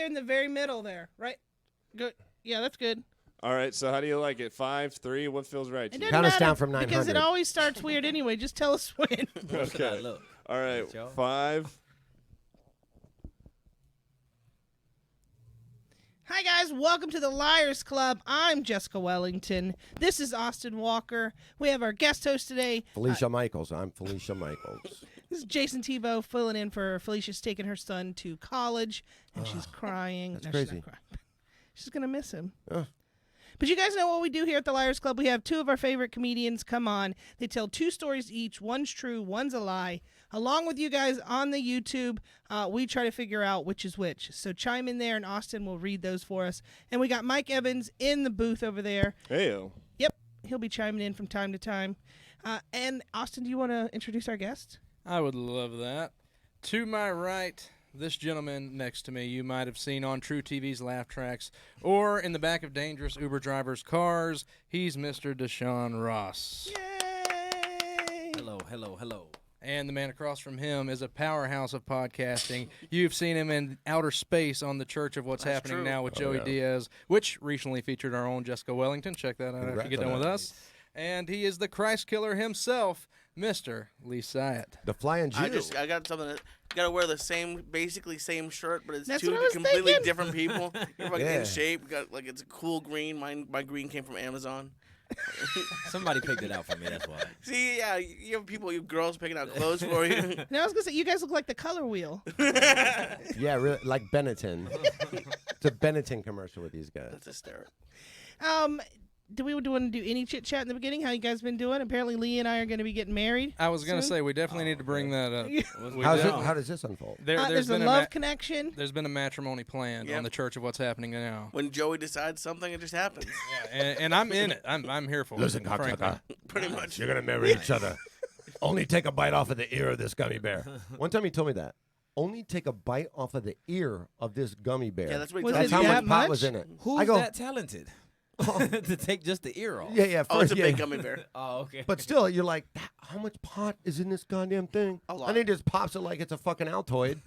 there in the very middle there. Right? Good. Yeah, that's good. All right, so how do you like it? 5, 3, what feels right to you? Count us down from 900. Because it always starts weird anyway. Just tell us when. Okay. Look. All right, 5. Hi, guys. Welcome to the Liars Club. I'm Jessica Wellington. This is Austin Walker. We have our guest host today. Felicia Michaels. I'm Felicia Michaels. This is Jayson Thibault filling in for Felicia's taking her son to college, and she's crying. That's She's crazy. not crying. She's going to miss him. Oh. But you guys know what we do here at the Liars Club. We have 2 of our favorite comedians come on. They tell 2 stories each. One's true, one's a lie. Along with you guys on the YouTube, we try to figure out which is which. So chime in there, and Austin will read those for us. And we got Mike Evans in the booth over there. Heyo. Yep, he'll be chiming in from time to time. And Austin, do you want to introduce our guest? I would love that. To my right, this gentleman next to me you might have seen on True TV's laugh tracks or in the back of dangerous Uber drivers' cars. He's Mr. Dsean Ross. Yay! Hello, hello, hello. And the man across from him is a powerhouse of podcasting. You've seen him in outer space on the Church of What's Happening Now with Joey Diaz, which recently featured our own Jessica Wellington. Check that out after you get done with us. And he is the Christ killer himself, Mr. Lee Syatt. The Flying Jew. I got something. Got to wear the basically same shirt, but it's That's 2 what I was completely thinking. different people. You're fucking Yeah. in shape. Got it's a cool green. My green came from Amazon. Somebody picked it out for me, that's why. See, yeah, you have you girls picking out clothes for you. And I was going to say, you guys look like the color wheel. Yeah, really, like Benetton. It's a Benetton commercial with these guys. That's hysterical. Do we want to do any chit chat in the beginning? How you guys been doing? Apparently, Lee and I are going to be getting married. I was going to soon. say, we definitely need to bring that up. How does this unfold? There's a love connection. There's been a matrimony planned on the Church of What's Happening Now. When Joey decides something, it just happens. And I'm in it. I'm here for Listen, it. frankly. Pretty much. You're going to marry each other. Only take a bite off of the ear of this gummy bear. One time he told me that. Only take a bite off of the ear of this gummy bear. Yeah, that's what he Was told it That's me. how that much pot much? was in it. Who's I go, that talented to take just the ear off? Yeah, Oh, it's first, a yeah. big gummy bear. Oh, okay. But still, you're like, how much pot is in this goddamn thing? A lot. And he just pops it like it's a fucking Altoid.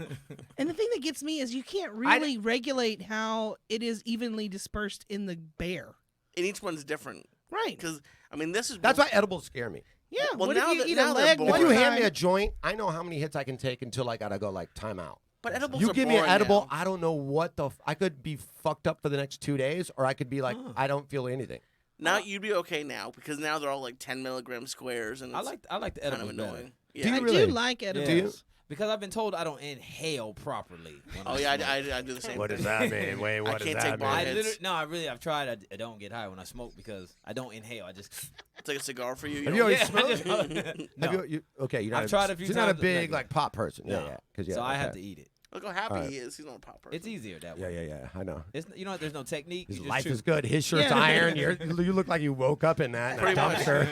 And the thing that gets me is you can't really regulate how it is evenly dispersed in the bear. And each one's different. Right. Because, I mean, this is... That's why edibles scare me. Yeah. Well, what now if you that- eat now a they're leg boring. If one you hand me time? a joint, I know how many hits I can take until I gotta go like time out. But edibles You are give me an boring edible, now. I don't know what the. I could be fucked up for the next 2 days, or I could be like, I don't feel anything. Now you'd be okay now because now they're all like 10 milligram squares and I it's like the kind of edibles better. annoying. Do Yeah. you I really? do like Yeah. edibles. Do you? Because I've been told I don't inhale properly. when Oh I yeah, smoke. I do the same. What thing. does that mean? Wait, what I does can't that take mean? bong I hits. literally, no, I really, I've tried. I don't get high when I smoke because I don't inhale. I just. It's like a cigar for you. Have you always Yeah, I smoked? just- Have no. you, okay, you're not. I've tried a few You're not a times, big like- like pop person. No. Yeah, because So I have to eat it. Look how happy All right. he is. He's not a pop person. It's easier that Yeah, way. yeah. I know. It's you know what? There's no technique. His You just life chew. is good. His shirt's Yeah. iron. You look like you woke up in that in a Pretty much. dumpster.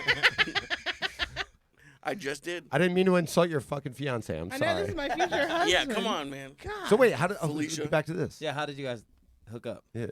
I just did. I didn't mean to insult your fucking fiance. I'm I know this sorry. is my future husband. Yeah, come on, man. God. So wait, how did? Felicia. Back to this. Yeah, how did you guys hook up? Yeah.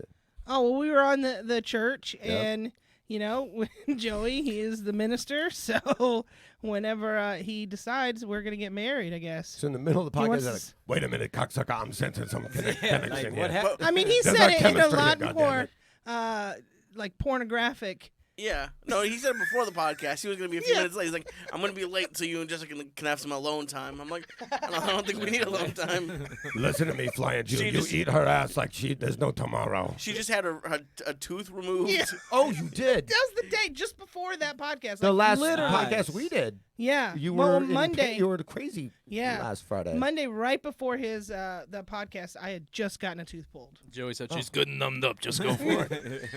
Oh, well, we were on the church, Yep. and, you know, Joey, he is the minister, so whenever he decides we're going to get married, I guess. So in the middle of the He podcast, wants they're to like, wait a minute, cocksucker, I'm sensing some connection like, here. what happened? I mean, he There's said no it in a chemistry lot here, more, goddammit. like, pornographic. Yeah. No, he said it before the podcast. He was going to be a few minutes late. He's like, I'm going to be late so you and Jessica can have some alone time. I'm like, I don't think we need alone time. Listen to me, Flying Jew. She You just- eat her ass like there's no tomorrow. She just had a tooth removed. Yeah. Oh, you did. That was the day just before that podcast. The like, last literally. podcast we did. Yeah. You well, were Monday. You were crazy. Yeah. Last Friday. Monday, right before his the podcast, I had just gotten a tooth pulled. Joey said she's good and numbed up. Just go for it.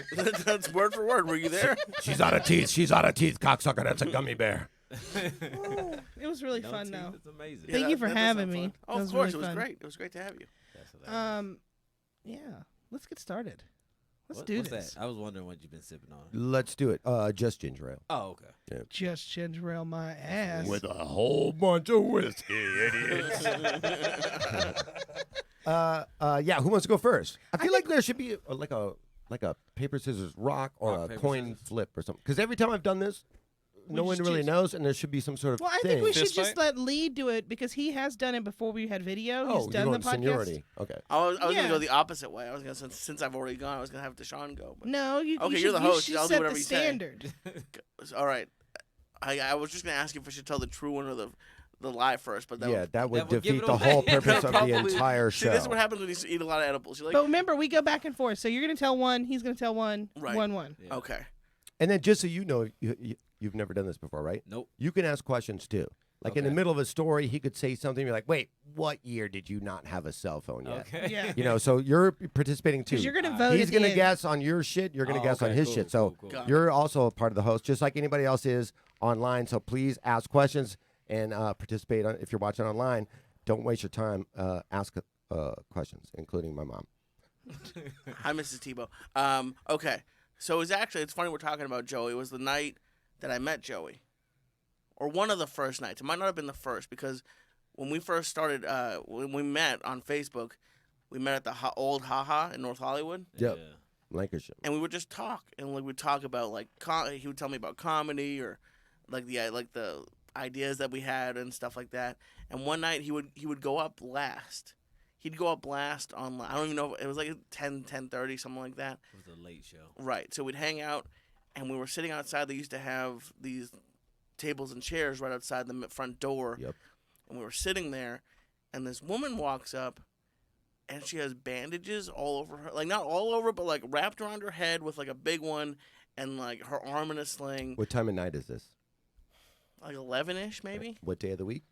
That's word for word. Were you there? She's out of teeth. She's out of teeth, cocksucker. That's a gummy bear. Oh, it was really No fun, teeth, though. It's amazing. Thank Yeah, you for that does having sound me. fun. Oh, That of was course. really It was fun. great. It was great to have you. That's hilarious. Yeah. Let's get started. Let's What- do what's this. That? I was wondering what you've been sipping on. Let's do it. Just ginger ale. Oh, okay. Just ginger ale my ass. With a whole bunch of whiskey, idiots. Yeah, who wants to go first? I feel like there should be like a paper, scissors, rock or Rock, a paper, coin scissors. flip or something. Because every time I've done this, no one just really choose. knows, and there should be some sort of Well, I thing. think we should Fist just fight? let Lee do it because he has done it before we had video. He's you're done the going podcast. seniority. Okay. I was Yeah. gonna go the opposite way. I was gonna since I've already gone, I was gonna have Dsean go. But No, you. Okay, you you're the should- host. You should I'll do set whatever the you say. standard. all right, I was just gonna ask if we should tell the true one or the lie first, but that Yeah, that would would give defeat it the away. whole purpose of the Probably- entire See, show. this is what happens when you eat a lot of edibles. You're like, But remember, we go back and forth. So you're gonna tell one. He's gonna tell one. Right. One. Yeah. okay, And then just so you know, you've never done this before, right? Nope. You can ask questions too. Like in the Okay. middle of a story, he could say something. You're like, wait, what year did you not have a cell phone yet? Okay. Yeah. You know, so you're participating too. Because you're gonna vote. He's at going the to end. guess on your shit. You're going to Oh, guess on okay, his cool, shit. So cool. Got it. you're also a part of the host, just like anybody else is online. So please ask questions and participate. If you're watching online, don't waste your time. Ask questions, including my mom. hi, Mrs. Thibault. Okay, so it's funny we're talking about Joey. It was the night that I met Joey, or one of the first nights. It might not have been the first because when we first started, when we met on Facebook, we met at the old Haha in North Hollywood. Yep. Yeah. Lancashire. And we would just talk, and like we'd talk about like he would tell me about comedy or like the ideas that we had and stuff like that. And one night he would go up last. He'd go up last on I don't even know, it was like 10:30, something like that. It was a late show. Right. So we'd hang out, and we were sitting outside. They used to have these tables and chairs right outside the front door. Yep. And we were sitting there, and this woman walks up, and she has bandages all over her. Like, not all over, but, like, wrapped around her head with, like, a big one, and, like, her arm in a sling. What time of night is this? Like, 11-ish, maybe? What day of the week?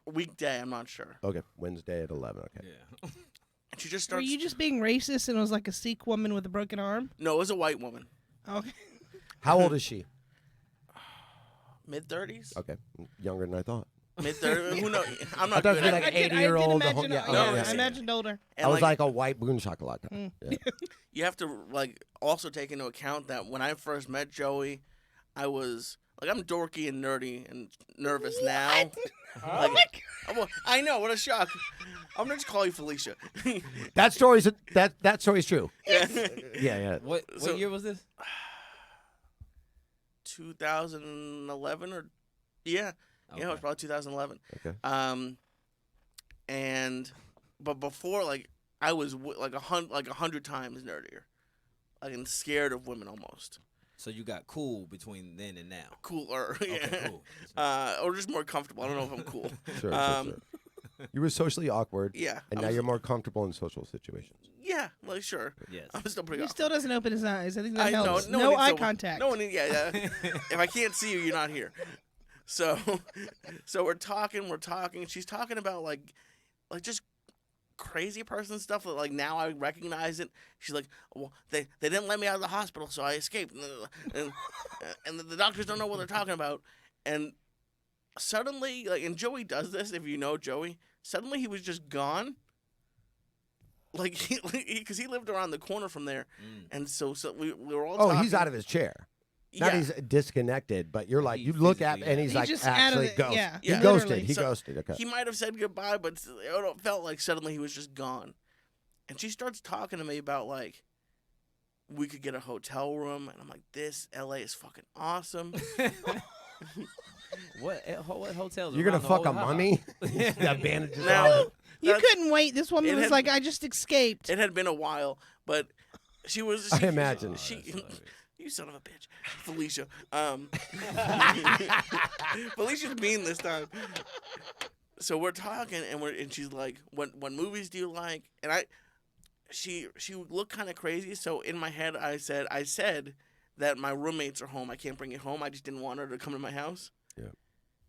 Weekday, I'm not sure. Okay, Wednesday at 11. Okay. Yeah. And she just Were starts... you just being racist and it was like a Sikh woman with a broken arm? No, it was a white woman. Okay. How old is she? Mid-30s? Okay, younger than I thought. Mid-30s? Who knows? I'm I not thought good it was at like I did 80-year-old. imagine, Yeah, yeah, okay, I yeah. imagined older. And, I was like a white boon chocolate. Yeah. you have to like also take into account that when I first met Joey, I was like I'm dorky and nerdy and nervous now. Like, I know, what a shock. I'm gonna just call you Felicia. That story's that story's true. Yeah. Yeah. What So- year was this? 2011 or yeah, it was Okay. probably 2011. Okay. But before like I was like 100 times nerdier, like and scared of women almost. So you got cool between then and now. Cooler, Okay, yeah. cool. Or just more comfortable. I don't know if I'm cool. Sure, Um, sure. You were socially awkward, Yeah, and I now was- you're more comfortable in social situations. Yeah, like sure. Yes. I'm still pretty. He awkward. still doesn't open his eyes. I think that I know. helps. No, No one needs eye to- contact. No one. Yeah. If I can't see you, you're not here. So we're talking. She's talking about like just crazy person stuff that like now I recognize it. She's like, well, they didn't let me out of the hospital, so I escaped, and the doctors don't know what they're talking about. And suddenly, like, and Joey does this. If you know Joey, suddenly he was just gone. Like, because he lived around the corner from there, and so we were all. Oh, talking. he's out of his chair. Not Yeah. he's disconnected, but you're like He you look at physically and he's He's like just out of actually the- ghost. yeah, He yeah. ghosted. literally. He So ghosted. Okay. He might have said goodbye, but it felt like suddenly he was just gone. And she starts talking to me about like we could get a hotel room, and I'm like, this LA is fucking awesome. What hotels? You're gonna around the fuck a old Haha? mummy? Got bandages Now- on. You That's- couldn't wait. This woman it was had- like, I just escaped. It had been a while, but she was. I imagine. She, that's hilarious. you son of a bitch, Felicia. Felicia's mean this time. So we're talking, and she's like, "What movies do you like?" And she looked kind of crazy. So in my head, I said that my roommates are home. I can't bring you home. I just didn't want her to come to my house. Yeah.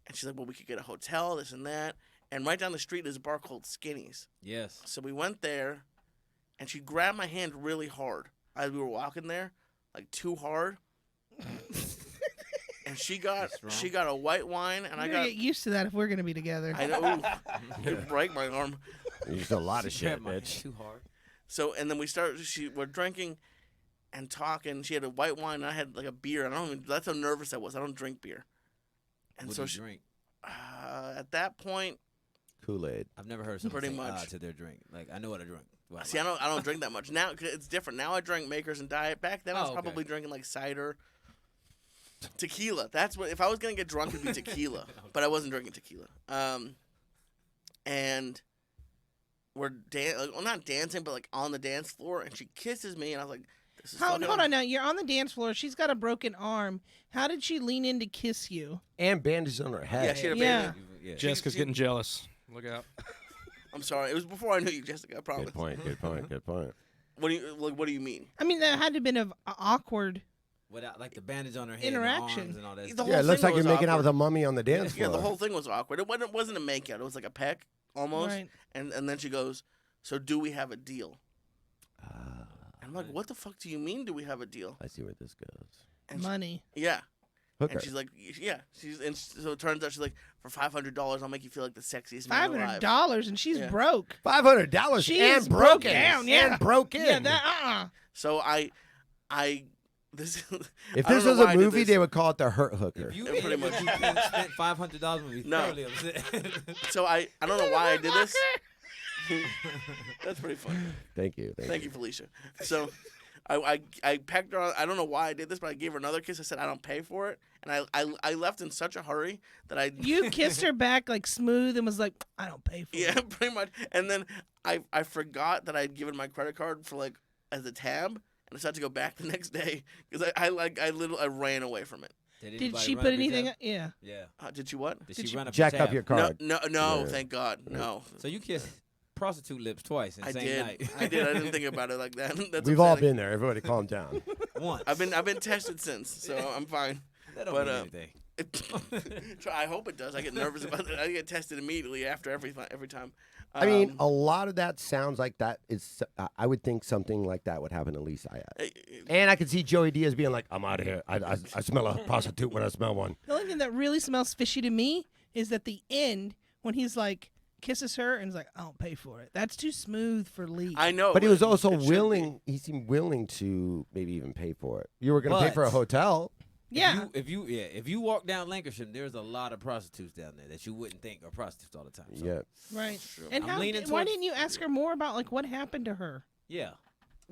And she's like, "Well, we could get a hotel, this and that." And right down the street is a bar called Skinny's. Yes. So we went there, and she grabbed my hand really hard as we were walking there, like too hard. And she got a white wine, and I I gotta got. get used to that if we're gonna be together. I know. You break my arm. You used a lot of She shit, grabbed my hand bitch. Too hard. So and then we're drinking, and talking. She had a white wine, and I had like a beer. And that's how nervous I was. I don't drink beer. And What so do you drink? at that point, Kool-Aid. I've never heard someone Pretty say much. to their drink. Like I know what I drink. Well, see, I don't drink that much now. 'Cause it's different now. I drink Makers and Diet. Back then, I was Oh, okay. probably drinking like cider. first. Tequila. That's what. If I was gonna get drunk, it'd be tequila. But I wasn't drinking tequila. And we're not dancing, but like on the dance floor, and she kisses me, and I was like, "This is Hold on now. You're on the dance floor. She's got a broken arm. How did she lean in to kiss you? And bandages on her head. Yeah, she had a Yeah. bandage. Yeah. Jessica's getting jealous. Look out. I'm sorry. It was before I knew you, Jessica. I promise. Good point. Good point. Good point. What do you mean? I mean, that had to have been an awkward. Without like the bandage on her head, Interaction. and, the arms and all that. The stuff. whole Yeah, it looks thing like you're was making out with awkward. a mummy on the dance floor. Yeah, the whole thing was awkward. It wasn't a makeout. It was like a peck almost. Right. And then she goes, "So do we have a deal?" And I'm like, "What the fuck do you mean? Do we have a deal?" I see where this goes. And Money. Yeah. Hooker. And she's like, "Yeah." So it turns out she's like, "For $500, I'll make you feel like the sexiest man alive." $500, and she's Yeah. broke. $500 She and is broken broken. down, yeah. And broken. Yeah, that. So this. If I don't this know was why a I did movie, this. they would call it the hurt hooker. If you, Yeah, pretty if much. you spent $500, would be No. thoroughly upset. So I don't know why I did this. That's pretty funny. Thank you. Thank you, Felicia. So I pecked her on. I don't know why I did this, but I gave her another kiss. I said I don't pay for it, and I left in such a hurry that I. You kissed her back like smooth and was like, "I don't pay for Yeah, it." pretty much. And then I forgot that I'd given my credit card for like as a tab, and I decided to go back the next day because I ran away from it. Did anybody she run put up your anything? tab? Yeah. Yeah. Did you what? Did Did she you run up Jack your up tab? your card. No, Yeah. thank God, no. So you kissed prostitute lips twice in the I same did. night. I did. I didn't think about it like that. That's We've all upsetting. been there. Everybody calm down. Once. I've been tested since, so I'm fine. That don't but, mean anything. I hope it does. I get nervous about it. I get tested immediately after every time. I mean, a lot of that sounds like that is. I would think something like that would happen to Lee Syatt. And I could see Joey Diaz being like, "I'm out of here. I smell a prostitute when I smell one." The only thing that really smells fishy to me is at the end when he's like kisses her and is like, "I don't pay for it." That's too smooth for Lee. I know, But he was also it should willing. He seemed willing to maybe even pay for it. You were going to pay for a But- hotel. Yeah. If you walk down Lancashire, there's a lot of prostitutes down there that you wouldn't think are prostitutes all the time. So, Yeah. Right. And I'm leaning why towards- didn't you ask her more about like what happened to her? Yeah.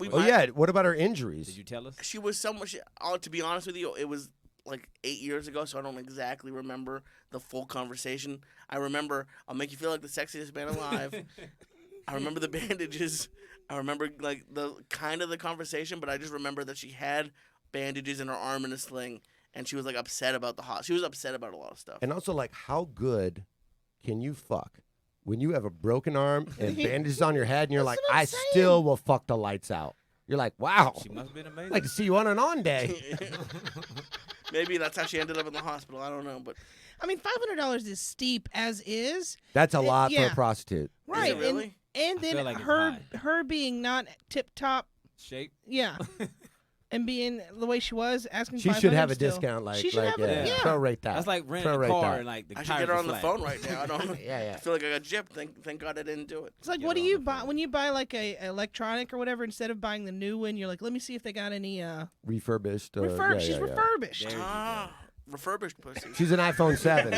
be. Oh yeah. What about her injuries? Did you tell us? She was so much. To be honest with you, it was like 8 years ago, so I don't exactly remember the full conversation. I remember I'll make you feel like the sexiest man alive. I remember the bandages. I remember like the conversation, but I just remember that she had bandages in her arm in a sling, and she was like upset about She was upset about a lot of stuff. And also, like, how good can you fuck when you have a broken arm and bandages on your head, and you're like, what I'm I saying. still will fuck the lights out. You're like, wow. She must have been I'd amazing. like to see you on an on day. Maybe that's how she ended up in the hospital. I don't know, but I mean, $500 is steep as is. That's a lot for yeah. a prostitute. Right. it really? And then feel like it's her being not tip top. Shape. Yeah. And being the way she was, asking She 500 should have a still. discount, like, She should have a, yeah. prorate that. That's like renting a Prorate car that. and like the I should tires get her are on the flat. phone right now. I don't. Yeah. I feel like I got gypped. Thank God I didn't do it. It's like, Get what do on you the buy phone. when you buy like a electronic or whatever? Instead of buying the new one, you're like, let me see if they got any Refurbished. refurbished. She's yeah. refurbished. There you go. Refurbished pussy. She's an iPhone 7.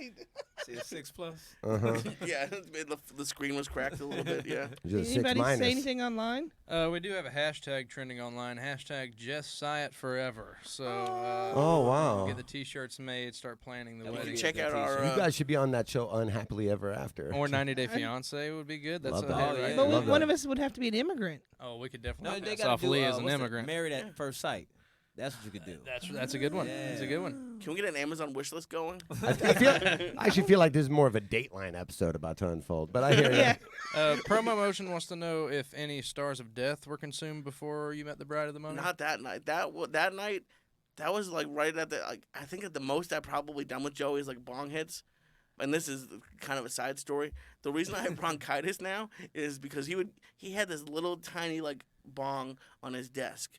Right. See a 6 Plus. Uh-huh. Yeah, the screen was cracked a little bit. Yeah. Just a 6 Anybody minus. say anything online? We do have a hashtag trending online. Hashtag Jess Syatt forever. So Oh, wow. get the T-shirts made. Start planning the You wedding. You can check that out t-shirt. our. You guys should be on that show, Unhappily Ever After. Or 90 Day Fiance would be good. That's Love a that. hit, Oh, right? yeah. But Love one that. of us would have to be an immigrant. Oh, we could No, definitely they pass got off to do Lee as an what's it? immigrant. Married at First Sight. That's what you could do. That's a good one. That's a good one. Can we get an Amazon wish list going? I actually feel like this is more of a Dateline episode about to unfold, but I hear you. Yeah. Promo Motion wants to know if any Stars of Death were consumed before you met the bride of the moment. Not that night. That night, that was like right at the. Like, I think at the most I've probably done with Joey is like bong hits. And this is kind of a side story. The reason I have bronchitis now is because he had this little tiny like bong on his desk,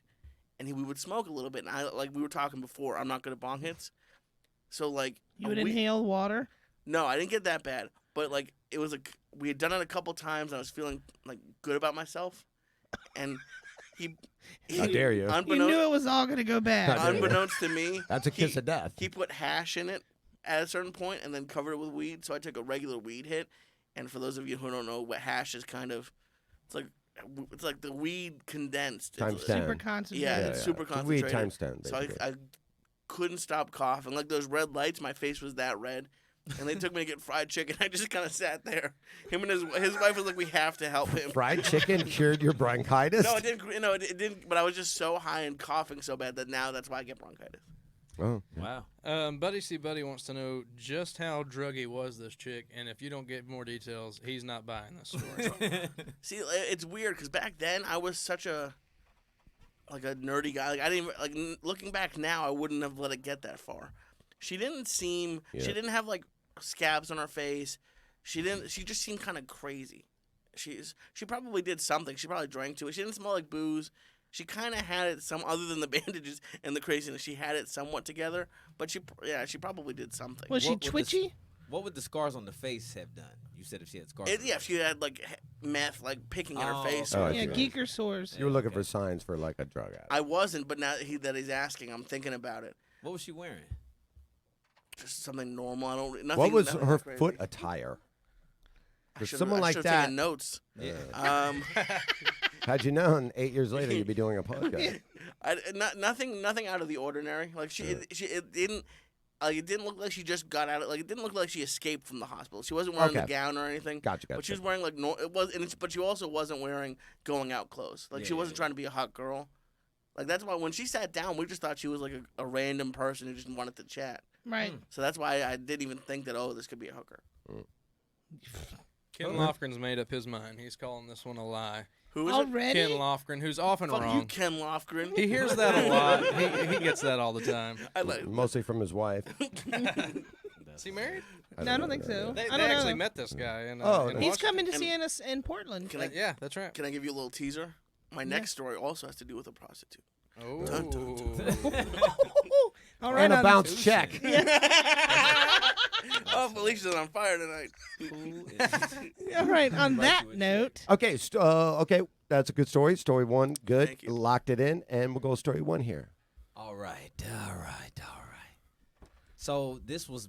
and we would smoke a little bit. And we were talking before, I'm not good at bong hits, so like You would inhale water. No, I didn't get that bad, but like it was we had done it a couple times, and I was feeling like good about myself, and he How dare you. You knew it was all going to go bad. How dare you. Unbeknownst to me, That's a kiss of death. he put hash in it at a certain point and then covered it with weed. So I took a regular weed hit. And for those of you who don't know what hash is, it's like the weed condensed. Times It's- 10. Super concentrated. Yeah, it's super It's weed concentrated. times 10, So basically. I couldn't stop coughing. Like those red lights, my face was that red. And they took me to get fried chicken. I just kind of sat there. Him and his wife was like, we have to help him. Fried chicken cured your bronchitis? No, it didn't. No, it didn't. But I was just so high and coughing so bad that now that's why I get bronchitis. Oh. Wow. Buddy C. Buddy wants to know just how druggy was this chick, and if you don't get more details, he's not buying this story. See, it's weird because back then I was such a nerdy guy. Like I didn't looking back now, I wouldn't have let it get that far. She didn't seem. Yeah. She didn't have like scabs on her face. She didn't. She just seemed kind of crazy. She probably did something. She probably drank too much. She didn't smell like booze. She kind of had it other than the bandages and the craziness. She had it somewhat together, but she probably did something. Was she twitchy? What would the scars on the face have done? You said if she had scars. If she had like meth, like picking in her face. Oh, Yeah, okay. geeker sores. You were looking for signs for like a drug addict. I wasn't, but now that he's asking, I'm thinking about it. What was she wearing? Just something normal. I don't. Nothing, What was nothing her crazy. foot attire? I For should've- someone I like should've that, taken notes. Yeah. had you known 8 years later you'd be doing a podcast. Nothing out of the ordinary. Like it didn't look like she just got out. Like it didn't look like she escaped from the hospital. She wasn't wearing a Okay. gown or anything. Gotcha. But she was wearing like but she also wasn't wearing going out clothes. Like she wasn't trying to be a hot girl. Like that's why when she sat down, we just thought she was like a random person who just wanted to chat. Right. So that's why I didn't even think that this could be a hooker. Ken Lofgren's made up his mind. He's calling this one a lie. Who is it? Already? Ken Lofgren, who's often Fuck wrong. you, Ken Lofgren. He hears that a lot. He gets that all the time. I like. Mostly from his wife. Is he married? No, I don't think so. They I don't actually know. met this guy. In, Oh, in no. He's Washington. coming to see us in Portland. Can I Yeah, that's right. can I give you a little teaser? My next story also has to do with a prostitute. Oh. Dun, dun, All right, And a on- bounce check. Oh, Felicia's on fire tonight. All right. On Right that to it. note, Okay, okay, that's a good story. Story one, good. Thank you. Locked it in, and we'll go story one here. All right. So this was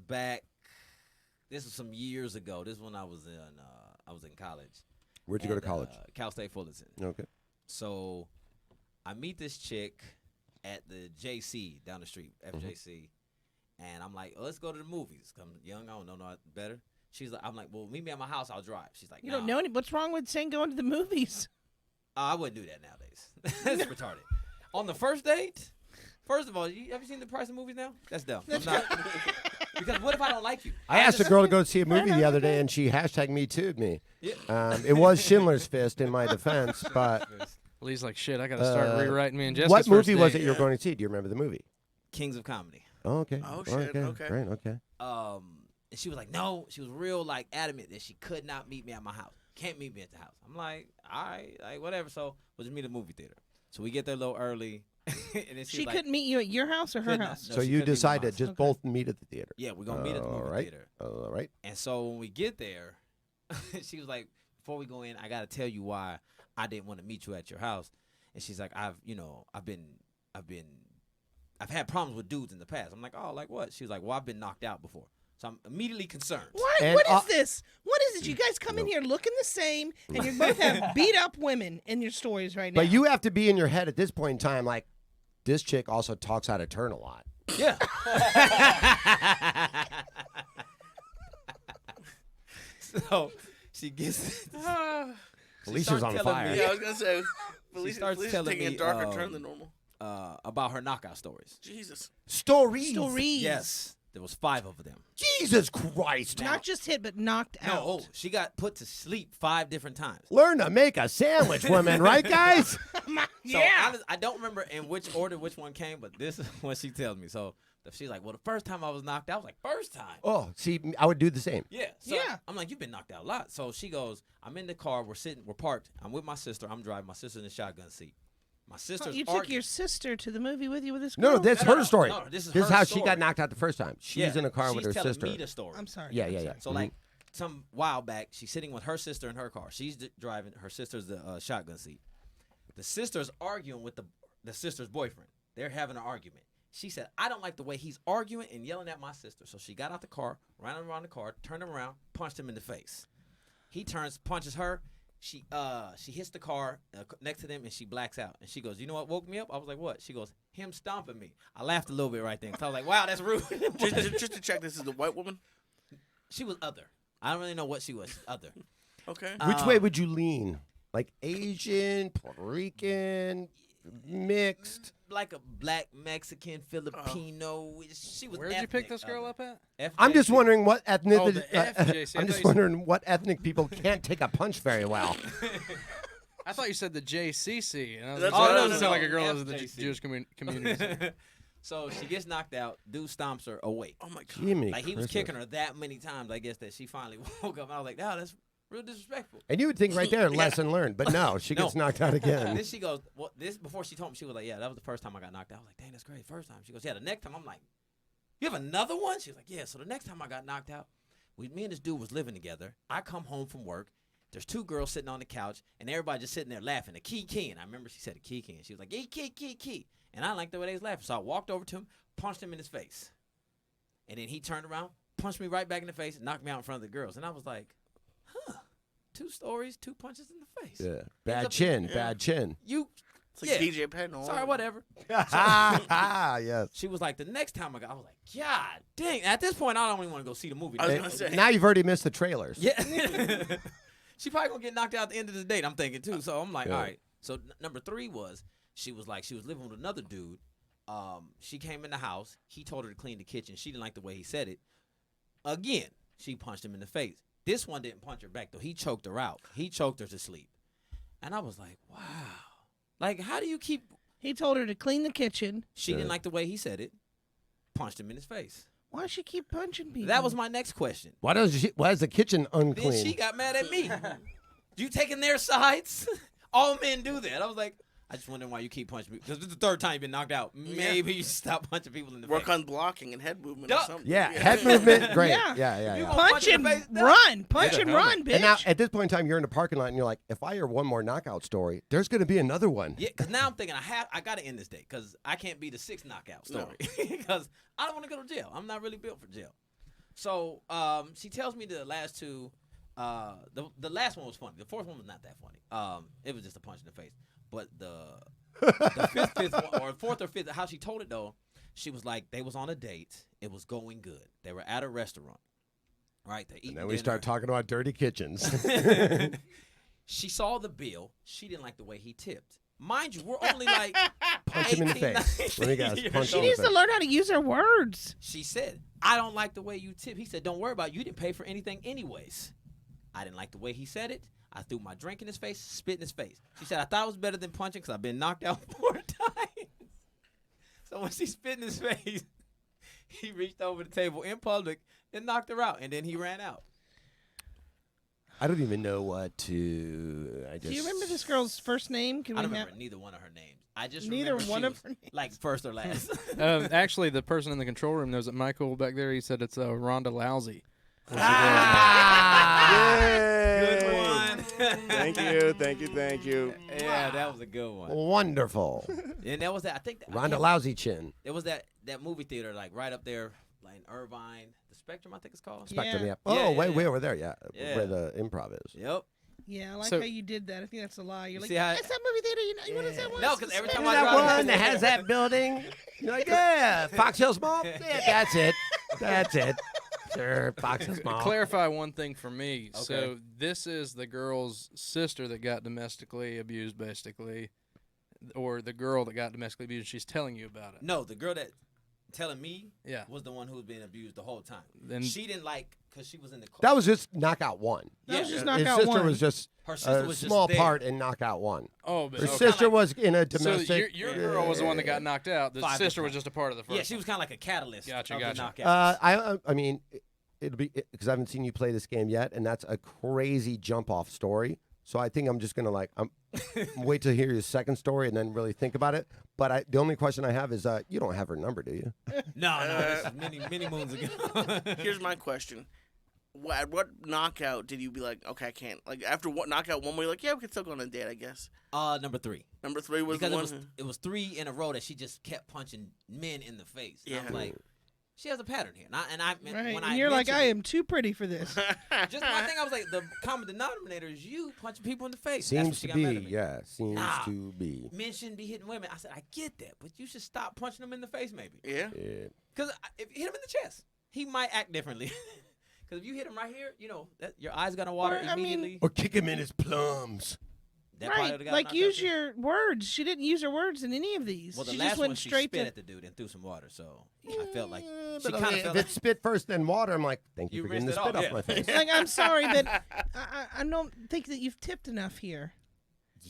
some years ago. This is when I was in college. Where'd you go to at, college? Cal State Fullerton. Okay. So I meet this chick at the JC down the street, FJC, and I'm like, let's go to the movies. I'm young, I don't know no better. I'm like, well, meet me at my house. I'll drive. She's like, you nah. don't know any. What's wrong with saying going to the movies? I wouldn't do that nowadays. That's retarded. On the first date, first of all, have you seen the price of movies now? That's dumb. I'm not, because what if I don't like you? I asked a girl to go see a movie the other day, and she hashtag me too'd me. Yeah. It was Schindler's Fist in my defense, but Well, he's like, shit, I got to start rewriting me and Jessica's what first movie was date. it you were going to see? Do you remember the movie? Kings of Comedy. Oh, okay. Oh, shit, okay. Great, okay. And she was like, no. She was real like adamant that she could not meet me at my house. Can't meet me at the house. I'm like, all right, like whatever. So we'll just meet at the movie theater. So we get there a little early. And then She like, couldn't meet you at your house or her could not. house. No, So she you couldn't meet my decided house. just Okay. both meet at the theater. Yeah, we're gonna meet at the movie All right. theater. All right. And so when we get there, she was like, before we go in, I gotta tell you why I didn't want to meet you at your house. And she's like, I've had problems with dudes in the past. I'm like, oh, like what? She was like, well, I've been knocked out before. So I'm immediately concerned. What? And, What is this? What is it? You guys come in here looking the same, and you both have beat up women in your stories right now. But you have to be in your head at this point in time, like, this chick also talks out of turn a lot. Yeah. So she gets. Felicia's started on telling fire. me- Yeah, I was gonna say. Felicia's starts telling taking me, a darker turn than normal. About her knockout stories. Jesus. Stories. Yes, there was 5 of them. Jesus Christ. Not just hit, but knocked No, out. oh, she got put to sleep 5 different times. Learn to make a sandwich, women, right, guys? So I don't remember in which order which one came, but this is what she tells me. So she's like, well, the first time I was knocked out, I was like, first time? Oh, see, I would do the same. Yeah. So Yeah. I'm like, you've been knocked out a lot. So she goes, I'm in the car, we're parked. I'm with my sister, I'm driving, my sister's in the shotgun seat. My sister's You took arguing. your sister to the movie with you with this No, girl? that's No, her story. no, this is This is her how she story. got knocked out the first time. She's in a car with her she's sister. telling me the story. I'm sorry. Yeah, I'm yeah, sorry. yeah. So like some while back, she's sitting with her sister in her car. She's driving. Her sister's the shotgun seat. The sister's arguing with the sister's boyfriend. They're having an argument. She said, I don't like the way he's arguing and yelling at my sister. So she got out the car, ran around the car, turned him around, punched him in the face. He turns, punches her. She hits the car next to them and she blacks out. And she goes, "You know what woke me up?" I was like, "What?" She goes, "Him stomping me." I laughed a little bit right then. So I was like, "Wow, that's rude." just to check, this is the white woman. She was other. I don't really know what she was. Other. Okay. Which way would you lean? Like Asian, Puerto Rican, mixed? Like a black Mexican Filipino. She was. Where'd you pick this girl up at? I'm just wondering what ethnic. Oh, the FJC. I'm just wondering what ethnic people can't take a punch very well. I thought you said the JCC. And I was That's like, right. that No, doesn't no, sound no. like a girl of the FJC. Jewish community. So she gets knocked out. Dude stomps her awake. Oh my god. Jiminy Like he was Christmas. kicking her that many times, I guess, that she finally woke up. I was like, "No, that's real disrespectful." And you would think right there, lesson learned, but no, she gets knocked out And again. then she goes, "Well, this." Before she told me, she was like, "Yeah, that was the first time I got knocked out." I was like, "Dang, that's great, first time." She goes, "Yeah, the next time." I'm like, "You have another one?" She was like, "Yeah." So the next time I got knocked out, me and this dude was living together. I come home from work. There's two girls sitting on the couch, and everybody just sitting there laughing. A keying. I remember she said a keying. She was like, key. And I didn't like the way they was laughing. So I walked over to him, punched him in his face. And then he turned around, punched me right back in the face, and knocked me out in front of the girls. And I was like, huh, 2 stories, 2 punches in the face. Yeah. Bad chin, bad chin. You, It's like yeah. DJ Penn. Sorry, whatever. Yes. She was like, the next time I was like, God dang. At this point, I don't even want to go see the movie. I was gonna say. Now you've already missed the trailers. Yeah. She probably going to get knocked out at the end of the date, I'm thinking, too. So I'm like, Yeah. all right. So number 3 was, she was living with another dude. She came in the house. He told her to clean the kitchen. She didn't like the way he said it. Again, she punched him in the face. This one didn't punch her back, though. He choked her out. He choked her to sleep. And I was like, wow. Like, how do you keep... He told her to clean the kitchen. She didn't like the way he said it. Punched him in his face. Why does she keep punching people? That was my next question. Why is the kitchen unclean? Then she got mad at me. You taking their sides? All men do that. I was like, I just wondering why you keep punching me. Because this is the 3rd time you've been knocked out. Maybe you should stop punching people in the Work face. on blocking and head movement or Duck. something. Yeah, head movement, great. Yeah. Yeah. You yeah. gonna punch in and the face? run. Punch Yeah, and helmet. run, bitch. And now, at this point in time, you're in the parking lot, and you're like, if I hear one more knockout story, there's going to be another one. Yeah, because now I'm thinking I got to end this day because I can't be the 6th knockout story because I don't want to go to jail. I'm not really built for jail. So she tells me the last 2. The last one was funny. The 4th one was not that funny. It was just a punch in the face. But the fifth one, or 4th or 5th, how she told it though, she was like they was on a date. It was going good. They were at a restaurant. Right? They And then we start talking about dirty kitchens. She saw the bill. She didn't like the way he tipped. Mind you, we're only like Punch him in the 18, face. Let me guess. 19 Punch She him in needs the to face. learn how to use her words. She said, I don't like the way you tip. He said, don't worry about it. You didn't pay for anything anyways. I didn't like the way he said it. I threw my drink in his face, spit in his face. She said, I thought it was better than punching because I've been knocked out 4 times. So when she spit in his face, he reached over the table in public and knocked her out. And then he ran out. I don't even know what to. Do you remember this girl's first name? Can I we don't have remember neither one of her names. I just neither remember one she of was, her names? like first or last. Actually, the person in the control room knows that Michael back there. He said it's Rhonda Lousy. Good one. Thank you. Yeah, that was a good one. Wonderful. And that was that. I think that, Ronda Lousy chin. It was that movie theater like right up there, like in Irvine, the Spectrum, I think it's called. Spectrum, Yeah. yeah. Yeah, Oh, yeah, way yeah. over there, yeah. Yeah. Where the improv is. Yep. Yeah, I like So- how you did that. I think that's a lie. You're like, see how- that's that movie theater. You know what that was? No, 'cause every time Remember I that drive- one that has that building? You're like, yeah, Fox Hills Mall? Yeah, that's it. That's it. Sure, Fox Hills Mall. Clarify one thing for me. Okay. So this is the girl's sister that got domestically abused, basically, or the girl that got domestically abused. She's telling you about it. No, the girl that telling me Yeah. was the one who was being abused the whole time. Then- She didn't like because she was in the car. That was just knockout one. That was Yeah. just His knockout sister one. was just Her sister a was just small there. part in knockout one. Oh, but Her okay. sister was in a So domestic. your girl was the one that got knocked out. The 5 sister to was 5. just a part of the first. Yeah, she was kind of like a catalyst Gotcha, of gotcha. the knockout. I mean, it'll be because I haven't seen you play this game yet, and that's a crazy jump off story. So I think I'm just gonna wait to hear your second story and then really think about it. But the only question I have is, you don't have her number, do you? No, this is many moons ago. Here's my question. At what knockout did you be like, okay, I can't? Like, after what knockout one, were you like, yeah, we can still go on a date, I guess? Number 3. Number 3 was Because the one. it was 3 in a row that she just kept punching men in the face. And I was Yeah. like, She has a pattern here. Right. When And you're like, mentioned I it, am too pretty for this. just one thing I was like, the common denominator is you punching people in the face. That's what Seems she to got mad be, at me. yeah. Seems Nah. to be. Men shouldn't be hitting women. I said, I get that, but you should stop punching them in the face, maybe. Yeah. Yeah. Because if you hit him in the chest, he might act differently. Because if you hit him right here, your eyes gonna water Or, I mean- immediately. Or kick him in his plums. That probably Right. would've got him Like, knocked use out, too. your words. She didn't use her words in any of these. Well, the she last just went one, she straight spit to. at the dude and threw some water. So I felt like Yeah, she but kind of if felt it's spit first, then water, I'm like, thank you, You for getting the rinsed it spit off, off my face. Like, I'm sorry, but I don't think that you've tipped enough here.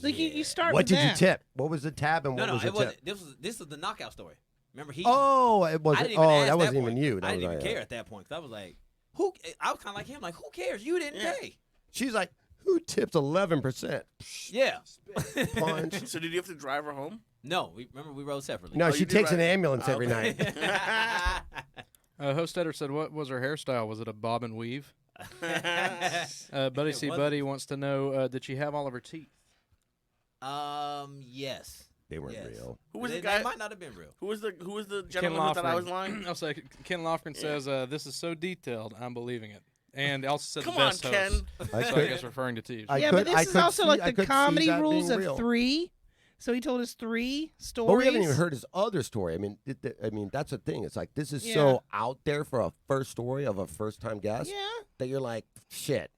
Like, you start What with did you that. tip? What was the tab and what no, was the it wasn't. tip? This was the knockout story. Remember he? Oh, it I wasn't. didn't even ask that wasn't point. even you. That I didn't was even care at that point because I was like, who? I was kind of like him. Like, who cares? You didn't pay. She's like, who tipped 11%? Yeah. Punch. So did you have to drive her home? No, we rode separately. No, Oh, she you did takes an right. ambulance Oh, every okay. night. Hostetter said, what was her hairstyle? Was it a bob and weave? Buddy It C. wasn't. Buddy wants to know, did she have all of her teeth? Yes. They weren't Yes. real. Who was they, the guy? They might not have been real. Who was the Ken gentleman who thought I was Lofgren. lying? I'll say Ken Lofgren says, this is so detailed, I'm believing it. And also said Come the on, best Ken. host. I So I could- guess referring to Teves. I Yeah, could- but this I is could also see- like I the could see comedy that rules being of real. 3. So he told us 3 stories. But we haven't even heard his other story. I mean, that's the thing. It's like this is so out there for a first story of a first-time guest Yeah. that you're like, shit.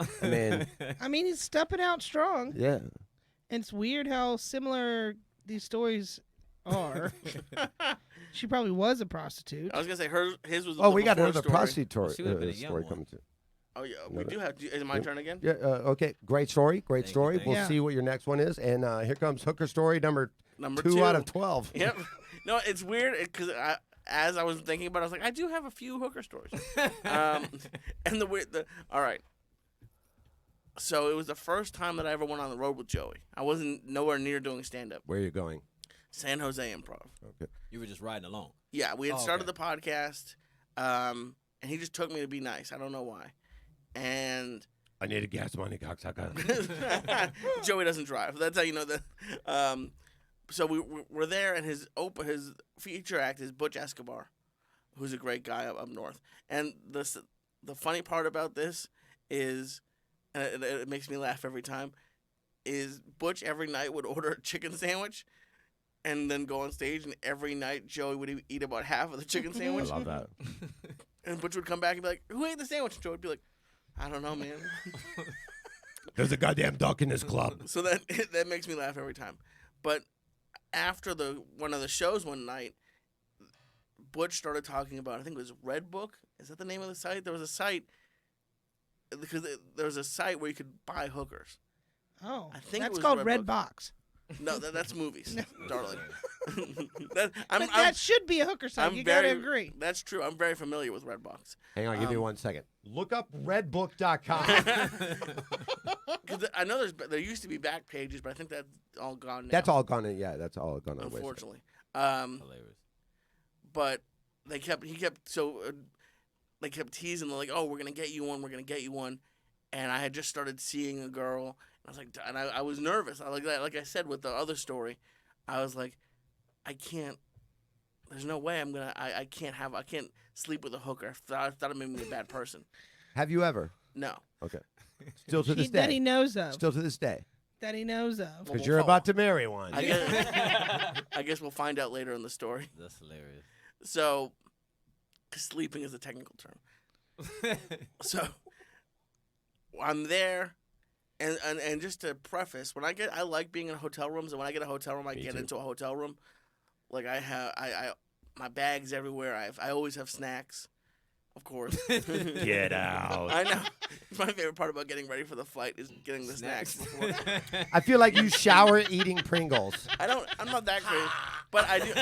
I mean, I mean, he's stepping out strong. yeah. And it's weird how similar these stories are. She probably was a prostitute. I was gonna say his was. Oh, we got before another story. prostitute She would've been a young story one. coming too. Oh yeah, we do have. Is it my turn again? Yeah. Okay. Great story. Great Thank you, story. thank We'll you. see what your next one is. And here comes hooker story number Number 2 2 out of 12. Yep. No, it's weird because as I was thinking about it, I was like, I do have a few hooker stories. And all right. So it was the first time that I ever went on the road with Joey. I wasn't nowhere near doing stand up. Where are you going? San Jose Improv. Okay. You were just riding along. Yeah, we had Oh, started okay. the podcast, and he just took me to be nice. I don't know why. And I need a gas money, cocksucker. Joey doesn't drive. That's how you know that. So we're there, and his feature act is Butch Escobar, who's a great guy up north. And the funny part about this is, and it makes me laugh every time, is Butch every night would order a chicken sandwich, and then go on stage, and every night Joey would eat about half of the chicken I sandwich, love that. and Butch would come back and be like, "Who ate the sandwich?" And Joey would be like, "I don't know, man." There's a goddamn duck in this club. So that makes me laugh every time. But after one of the shows one night, Butch started talking about, I think it was Red Book. Is that the name of the site? There was a site because there was a site where you could buy hookers. Oh, I think it that's was called Red Red Book. Box. No, that's movies, darling. But that should be a hooker site. You gotta agree. That's true. I'm very familiar with Redbox. Hang on, give me 1 second. Look up redbook.com. Because I know there used to be back pages, but I think that's all gone now. That's all gone. Yeah, that's all gone. away. Unfortunately. Hilarious. But they kept teasing like, "Oh, we're gonna get you one. We're gonna get you one." And I had just started seeing a girl, and I was like, and I was nervous. Like I said with the other story, I was like, I can't. There's no way I can't sleep with a hooker. I thought it made me a bad person. Have you ever? No. Okay. Still to this That he day. knows of. Still to this day. That he knows of. Well, Because you're about to marry one. I guess we'll find out later in the story. That's hilarious. So, 'cause sleeping is a technical term. So, I'm there, and just to preface, I like being in hotel rooms, and when I get a hotel room, I get into a hotel room. Like I my bags everywhere. I always have snacks, of course. Get out. I know. My favorite part about getting ready for the flight is getting the snacks before. I feel like you shower eating Pringles. I'm not that crazy, but I do.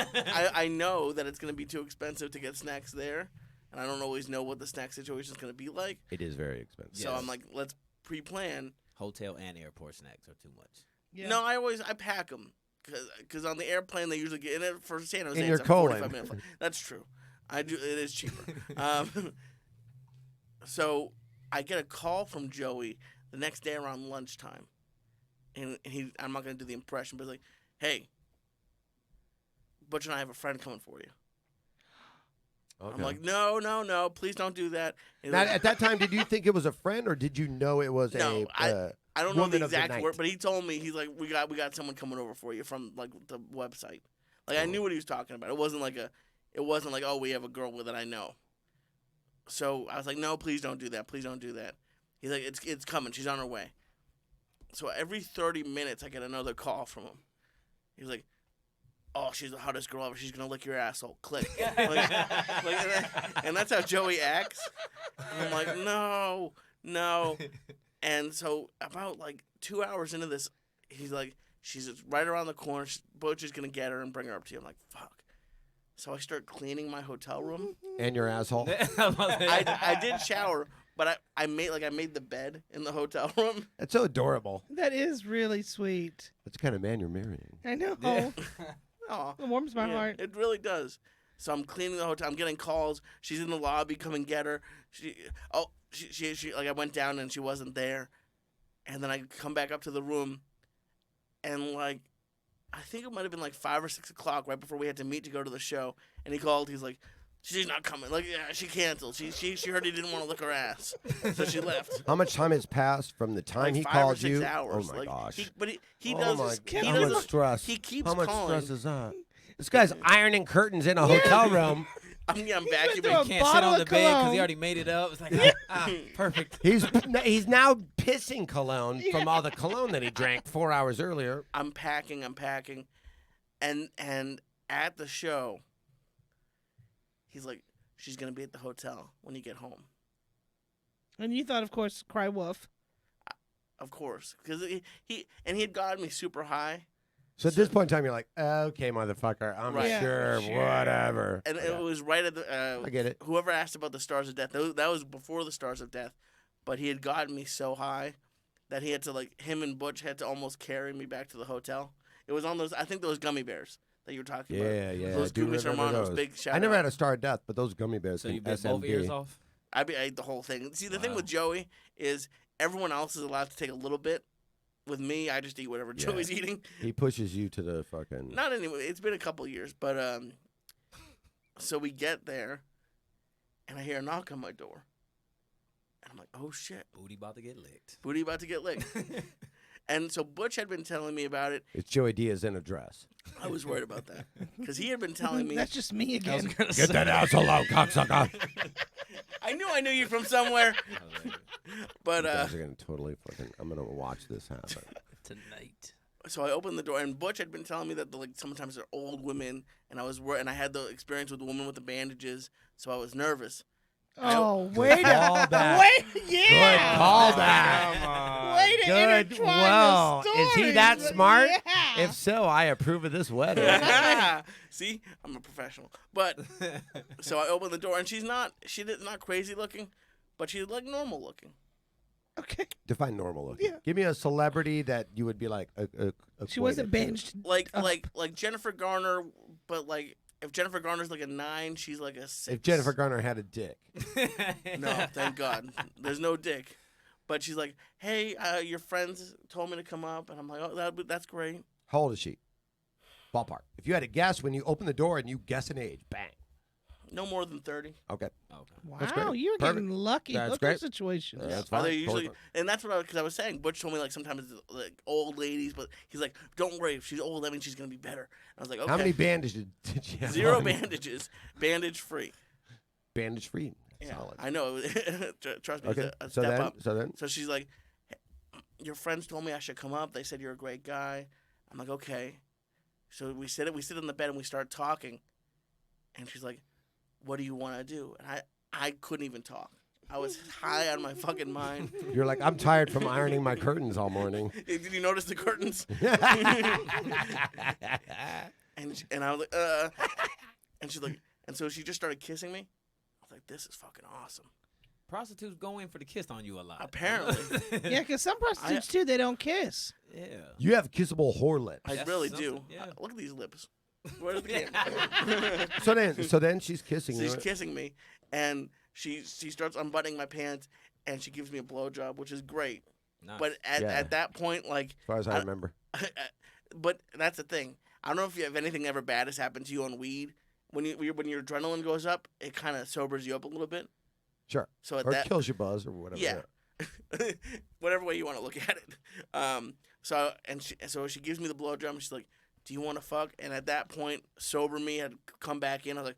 I know that it's gonna be too expensive to get snacks there, and I don't always know what the snack situation is gonna be like. It is very expensive. So I'm like, let's pre-plan. Hotel and airport snacks are too much. Yeah. No, I pack them because on the airplane they usually get in it for San Jose. In your it's a colon. 45-minute flight. That's true. I do. It is cheaper. So I get a call from Joey the next day around lunchtime, and I'm not gonna do the impression, but he's like, "Hey, Butch and I have a friend coming for you." Okay. I'm like, no, please don't do that. And Now, like, at that time, did you think it was a friend, or did you know it was No, a? I don't know woman the of the exact night? word, but he told me, he's like, we got someone coming over for you from like the website. Like I knew what he was talking about. It wasn't like oh, we have a girl that I know. So I was like, no, please don't do that. Please don't do that. He's like, it's coming. She's on her way. So every 30 minutes, I get another call from him. He's like, oh, she's the hottest girl ever. She's gonna lick your asshole. Click. And that's how Joey acts. And I'm like, no. And so about like 2 hours into this, he's like, she's right around the corner. Butch is gonna get her and bring her up to you. I'm like, fuck. So I start cleaning my hotel room. And your asshole. I did shower, but I made the bed in the hotel room. That's so adorable. That is really sweet. That's the kind of man you're marrying. I know. Aw. It warms my heart. It really does. So I'm cleaning the hotel. I'm getting calls. She's in the lobby. Come and get her. She like I went down and she wasn't there, and then I come back up to the room, and like I think it might have been like 5 or 6 o'clock right before we had to meet to go to the show, and he called. He's like, she's not coming. Like, yeah, she canceled. She heard he didn't want to lick her ass, so she left. How much time has passed from the time Like he 5 called or 6 you? hours. Oh my gosh. He Oh does. my This, God. he How does much stress? He keeps How much calling. stress is that? This guy's ironing curtains in a hotel room. I'm through a vacuuming. Can't sit bottle on of the bed because cologne. he already made it up. It's like, perfect. He's now pissing cologne from all the cologne that he drank 4 hours earlier. I'm packing, and at the show, he's like, she's gonna be at the hotel when you get home. And you thought, of course, cry wolf. Of course, because he had gotten me super high, So at this point in time, you're like, okay, motherfucker, I'm Right. sure, whatever. and Yeah. it was right at the. I get it. Whoever asked about the Stars of Death, that was before the Stars of Death, but he had gotten me so high that he had to him and Butch had to almost carry me back to the hotel. It was on those, I think those gummy bears that you were talking about. Yeah. Those I do Gummies remember Hermanos, those. big shout I never out. had a Star of Death, but those gummy bears So from you bit SMB. both ears off? I ate the whole thing. See, the thing Wow. with Joey is everyone else is allowed to take a little bit. With me, I just eat whatever Yeah. Joey's eating. He pushes you to the fucking. Not anyway. It's been a couple years, but so we get there, and I hear a knock on my door, and I'm like, "Oh shit, Booty about to get licked. booty about to get licked." And so Butch had been telling me about it. It's Joey Diaz in a dress. I was worried about that because he had been telling me. That's just me I was again. gonna Get say. that asshole out, cocksucker. I knew you from somewhere, but You guys are gonna totally fucking. I'm gonna watch this happen. Tonight. so I opened the door, and Butch had been telling me that sometimes they're old women, and I had the experience with the woman with the bandages, so I was nervous. Oh, wait call back. Wait, yeah. Good call back. Come on. Way to Good. intertwine Well, the is he stories. that smart? Yeah. If so, I approve of this wedding. See, I'm a professional. But so I opened the door, and she's not crazy looking, but she's like normal looking. Okay. Define normal looking. Yeah. Give me a celebrity that you would be like. She wasn't acquainted to. binged. Like Jennifer Garner, but like if Jennifer Garner's like a 9, she's like a 6. If Jennifer Garner had a dick. No, thank God, there's no dick. But she's like, hey, your friends told me to come up, and I'm like, oh, that's great. How old is she? Ballpark. If you had to guess when you open the door and you guess an age, bang. No more than 30. Okay. That's Wow, great. you're Perfect. getting lucky. That's Look great. at situations. That's Are fine. they Totally usually? fine. And that's what because I was saying. Butch told me like sometimes it's like old ladies, but he's like, don't worry, if she's old, that means she's gonna be better. I was like, okay. How many bandages did you have? 0 on? bandages, bandage free. Bandage free. Yeah, Solid. I know. Trust me, Okay. it's a So step then, up. so then, So she's like, your friends told me I should come up. They said you're a great guy. I'm like, okay. So we sit in the bed and we start talking, and she's like, what do you want to do? And I couldn't even talk. I was high on my fucking mind. you're like, I'm tired from ironing my curtains all morning. Did you notice the curtains? And I was like, and she's like, and so she just started kissing me. I was like, this is fucking awesome. Prostitutes go in for the kiss on you a lot. Apparently. Yeah, because some prostitutes too, they don't kiss. Yeah. You have kissable whore lips. I That's really something, do. yeah. Look at these lips. Where's the camera? So then she's kissing She's you. kissing me, and she starts unbuttoning my pants, and she gives me a blowjob, which is great. Nice. But Yeah. at that point, like, As far as I remember. but that's the thing. I don't know if anything ever bad has happened to you on weed. when your adrenaline goes up, it kind of sobers you up a little bit. Sure. So at or that kills your buzz or whatever. Yeah. Whatever way you want to look at it. So she gives me the blowjob. She's like, "Do you want to fuck?" And at that point, sober me had come back in. I was like,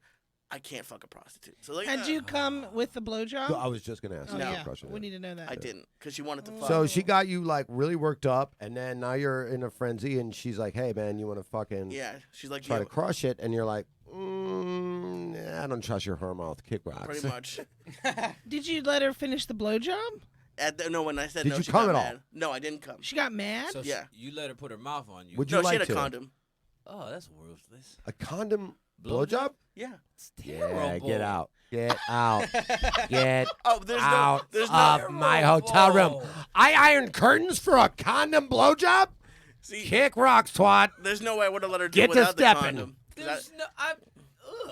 "I can't fuck a prostitute." So like, Had you come with the blowjob? So I was just gonna ask Oh, you No. that yeah. question. We need to know that. I didn't because she wanted to fuck. So she got you like really worked up, and then now you're in a frenzy, and she's like, "Hey man, you want to fucking yeah, she's like, try "Yeah, to crush it?" And you're like, "I don't trust your her mouth kick rocks." pretty much." Did you let her finish the blowjob? No, when I said Did no, you she come got at all? mad. No, I didn't come. She got mad? So Yeah. you let her put her mouth on you. Would you No, like she had to? a condom. Oh, that's ruthless. A condom Blowjob? blowjob? Yeah. It's Yeah, terrible. get out. Get out. Get Oh, there's out no, there's of no. my hotel room. Terrible. I ironed curtains for a condom blowjob? See, Kick rocks, twat. there's no way I would have let her do Get it to without the stepping. condom. 'Cause There's no, ugh.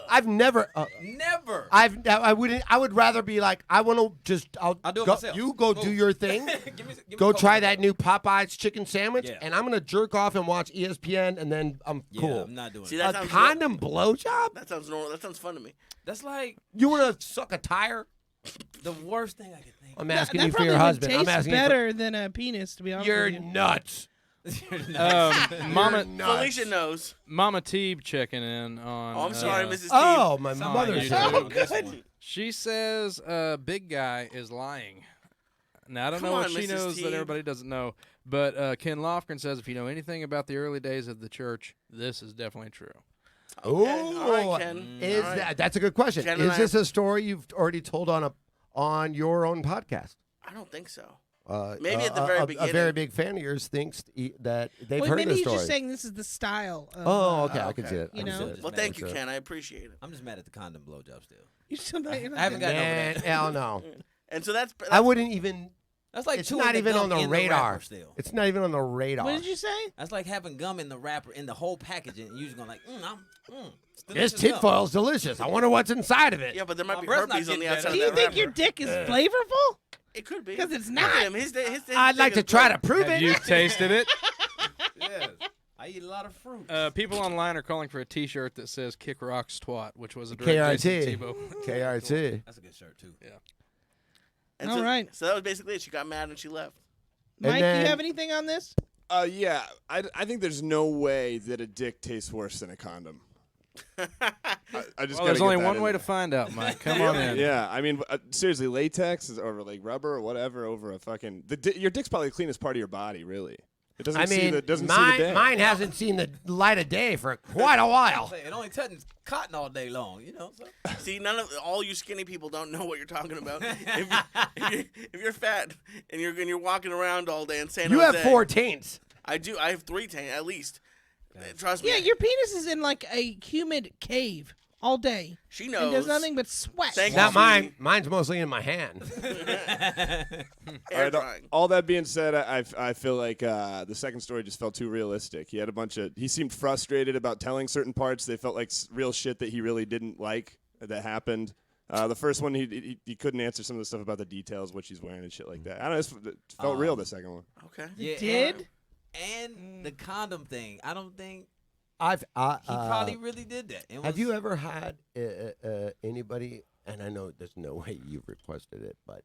I've never. Never. I wouldn't. I would rather be like, I want to just. I'll do it go, myself. You go Move. do your thing. give me Go a couple try of that those. new Popeye's chicken sandwich, Yeah. and I'm gonna jerk off and watch ESPN, and then I'm Yeah, cool. I'm not doing See, it. that A sounds condom blowjob? That sounds normal. That sounds fun to me. That's like You want to suck a tire? the worst thing I could think I'm of. asking that you for probably your would husband. I'm taste asking better than a penis, to be you. honest You're with you. nuts. Mama, You're nuts. Felicia knows. Mama Teeb checking in on. Oh, I'm sorry, Mrs. T. Oh, my Somebody mother's you here. do. Oh, good. She says big guy is lying. Now, I don't Come know what on, she Mrs. knows that Teeb. everybody doesn't know, but Ken Lofgren says if you know anything about the early days of the church, this is definitely true. Ooh, All right, Ken. is All right. that's a good question. Ken and Is I- this a story you've already told on your own podcast? I don't think so. Maybe at the very A beginning. very big fan of yours thinks that they've Wait, heard maybe the he's story. just saying this is the style. Of, Oh, okay, I can okay. see it. You I can see know? it. Well, thank you, Ken. I appreciate it. I'm just mad at the condom blowjob still. You're still not, you're not I haven't doing gotten over Man, that. hell no. And so that's I wouldn't even. That's like It's chewing not the even gum on the in radar. wrapper still. It's not even on the radar. What did you say? That's like having gum in the wrapper in the whole packaging, and you're just going like, it's This delicious tin gum. foil's delicious. I wonder what's inside of it. Yeah, but there might My be breath's not herpes on the getting outside Do of you that think wrapper. your dick is flavorful? It could be. 'Cause it's Look not. at him. His I'd dick like is to try to good. prove Have it. you tasted it? Yes. I eat a lot of fruit. People online are calling for a T-shirt that says "Kick Rocks Twat," which was a KRT. direct Jayson Thibault. KRT. That's a good shirt too. Yeah. And All so, right. So that was basically it. She got mad and she left. Mike, then- you have anything on this? Yeah, I think there's no way that a dick tastes worse than a condom. I just Well, gotta there's get only that one in way to there. find out, Mike. Come on in. Yeah, I mean, seriously, latex is over like rubber or whatever over a fucking. Your dick's probably the cleanest part of your body, really. It doesn't I see mean, the doesn't see the day. mine hasn't seen the light of day for quite a while. It only touches cotton all day long, you know. So. See, all you skinny people don't know what you're talking about. If you're fat and you're walking around all day in San You Jose, have 4 taints. I do. I have 3 taint at least. Trust me. Yeah, your penis is in like a humid cave all day. She And knows. does nothing but sweat. Thank Not you, mine. sweetie. Mine's mostly in my hand. Air All right, drying. all that being said, I feel like the second story just felt too realistic. He had a bunch of. He seemed frustrated about telling certain parts. They felt like real shit that he really didn't like that happened. The first one, he couldn't answer some of the stuff about the details, what she's wearing and shit like that. I don't know. It felt real. The second one. Okay. Yeah, Did? And the condom thing. I don't think I've. he probably really did that. It Have was- you ever had anybody? And I know there's no way you've requested it, but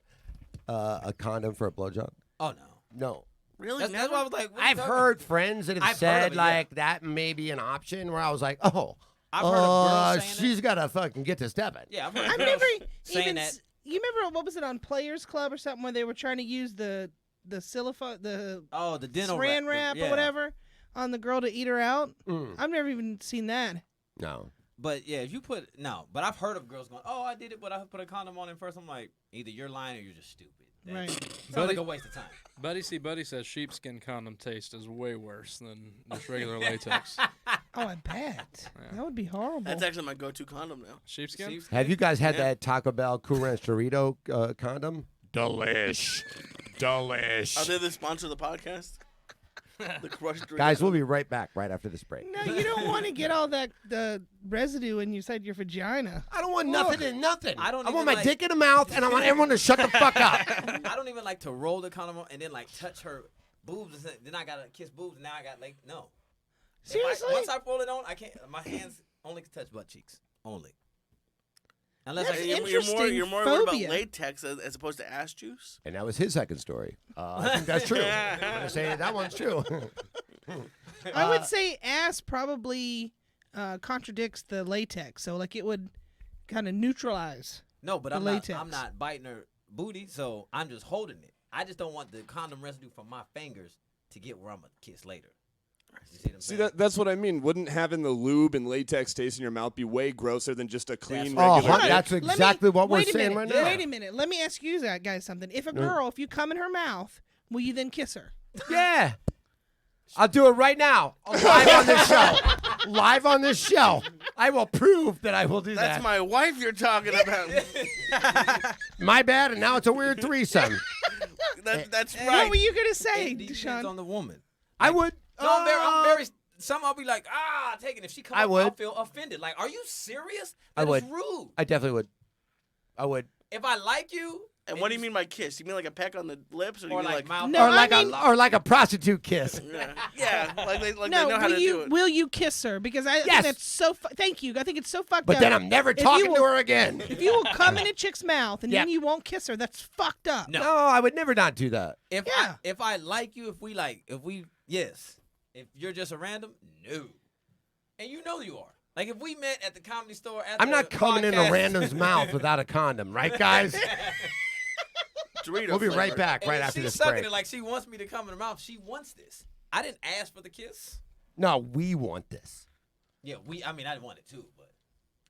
a condom for a blowjob? Oh no. No. Really? That's Never? why I was like, what are you I've talking heard friends that have I've heard of said it, yeah. like that may be an option. Where I was like, oh, I've heard of girls saying she's got to fucking get to stepping. Yeah, I've heard I've girls never saying even. that. You remember what was it on Players Club or something where they were trying to use the silicone, the Oh, the dental saran wrap yeah. or whatever on the girl to eat her out? Mm. I've never even seen that. No. But yeah, if you put but I've heard of girls going, "Oh, I did it, but I put a condom on it first." I'm like, either you're lying or you're just stupid. That Right. sounds like a waste of time. Buddy C. Buddy says sheepskin condom taste is way worse than just regular latex. Oh, I bet. That would be horrible. That's actually my go-to condom now. Sheepskin? Have you guys had Yeah. that Taco Bell Cool Ranch Dorito condom? Delish. Delish. Are they the sponsor of the podcast? The crushed Dorito. Guys, we'll be right back right after this break. No, you don't want to get all that the residue inside your vagina. I don't want nothing and nothing. I don't want even my like- dick in the mouth, and I want everyone to shut the fuck up. I don't even like to roll the condom on and then like touch her boobs. And then I gotta kiss boobs. And now I got like no. If Seriously? once I roll it on, I can't. My hands only can touch butt cheeks. only. Unless That's I, interesting. You're more worried about phobia. latex as opposed to ass juice. And that was his second story. I think that's true. I'm gonna say that one's true. I would say ass probably contradicts the latex, so like it would kind of neutralize. no, but the I'm latex. not biting her booty, so I'm just holding it. I just don't want the condom residue from my fingers to get where I'm gonna kiss later. You see what I'm See, saying? that's what I mean. Wouldn't having the lube and latex taste in your mouth be way grosser than just a clean Oh, regular dick? that's Let me- exactly what we're wait a saying minute, right now. Wait a minute. Let me ask you guys something. If a girl, if you come in her mouth, will you then kiss her? Yeah. I'll do it right now. Live on this show. Live on this show. I will prove that I will do That's that. my wife you're talking about. My bad, and now it's a weird threesome. That's What right. were you gonna say, It depends Deshaun? on the woman. I would. No, I'm very. Some I'll be like, take it. If she comes, I would. I'll feel offended. Like, are you serious? I That is would. rude. I definitely would. I would. If I like you, And what do you mean by kiss? You mean like a peck on the lips, or do you or mean like mouth? No, or like I mean- a like a prostitute kiss. Yeah, like they no, know how to do it. will you kiss her? Because I think Yes. that's so. Thank you. I think it's so fucked But up. then I'm never If you talking will- to her again. If you will come in a chick's mouth and then Yep. you won't kiss her, that's fucked up. No. No, I would never not do that. If I like you, yes. If you're just a random, no. And you know you are. Like if we met at the comedy store at I'm the not coming in a podcast, random's mouth without a condom, right, guys? Dorito We'll be flavor. right back and right if after she's this sucking break. it like she wants me to come in her mouth. She wants this. I didn't ask for the kiss. No, we want this. Yeah, I didn't want it too, but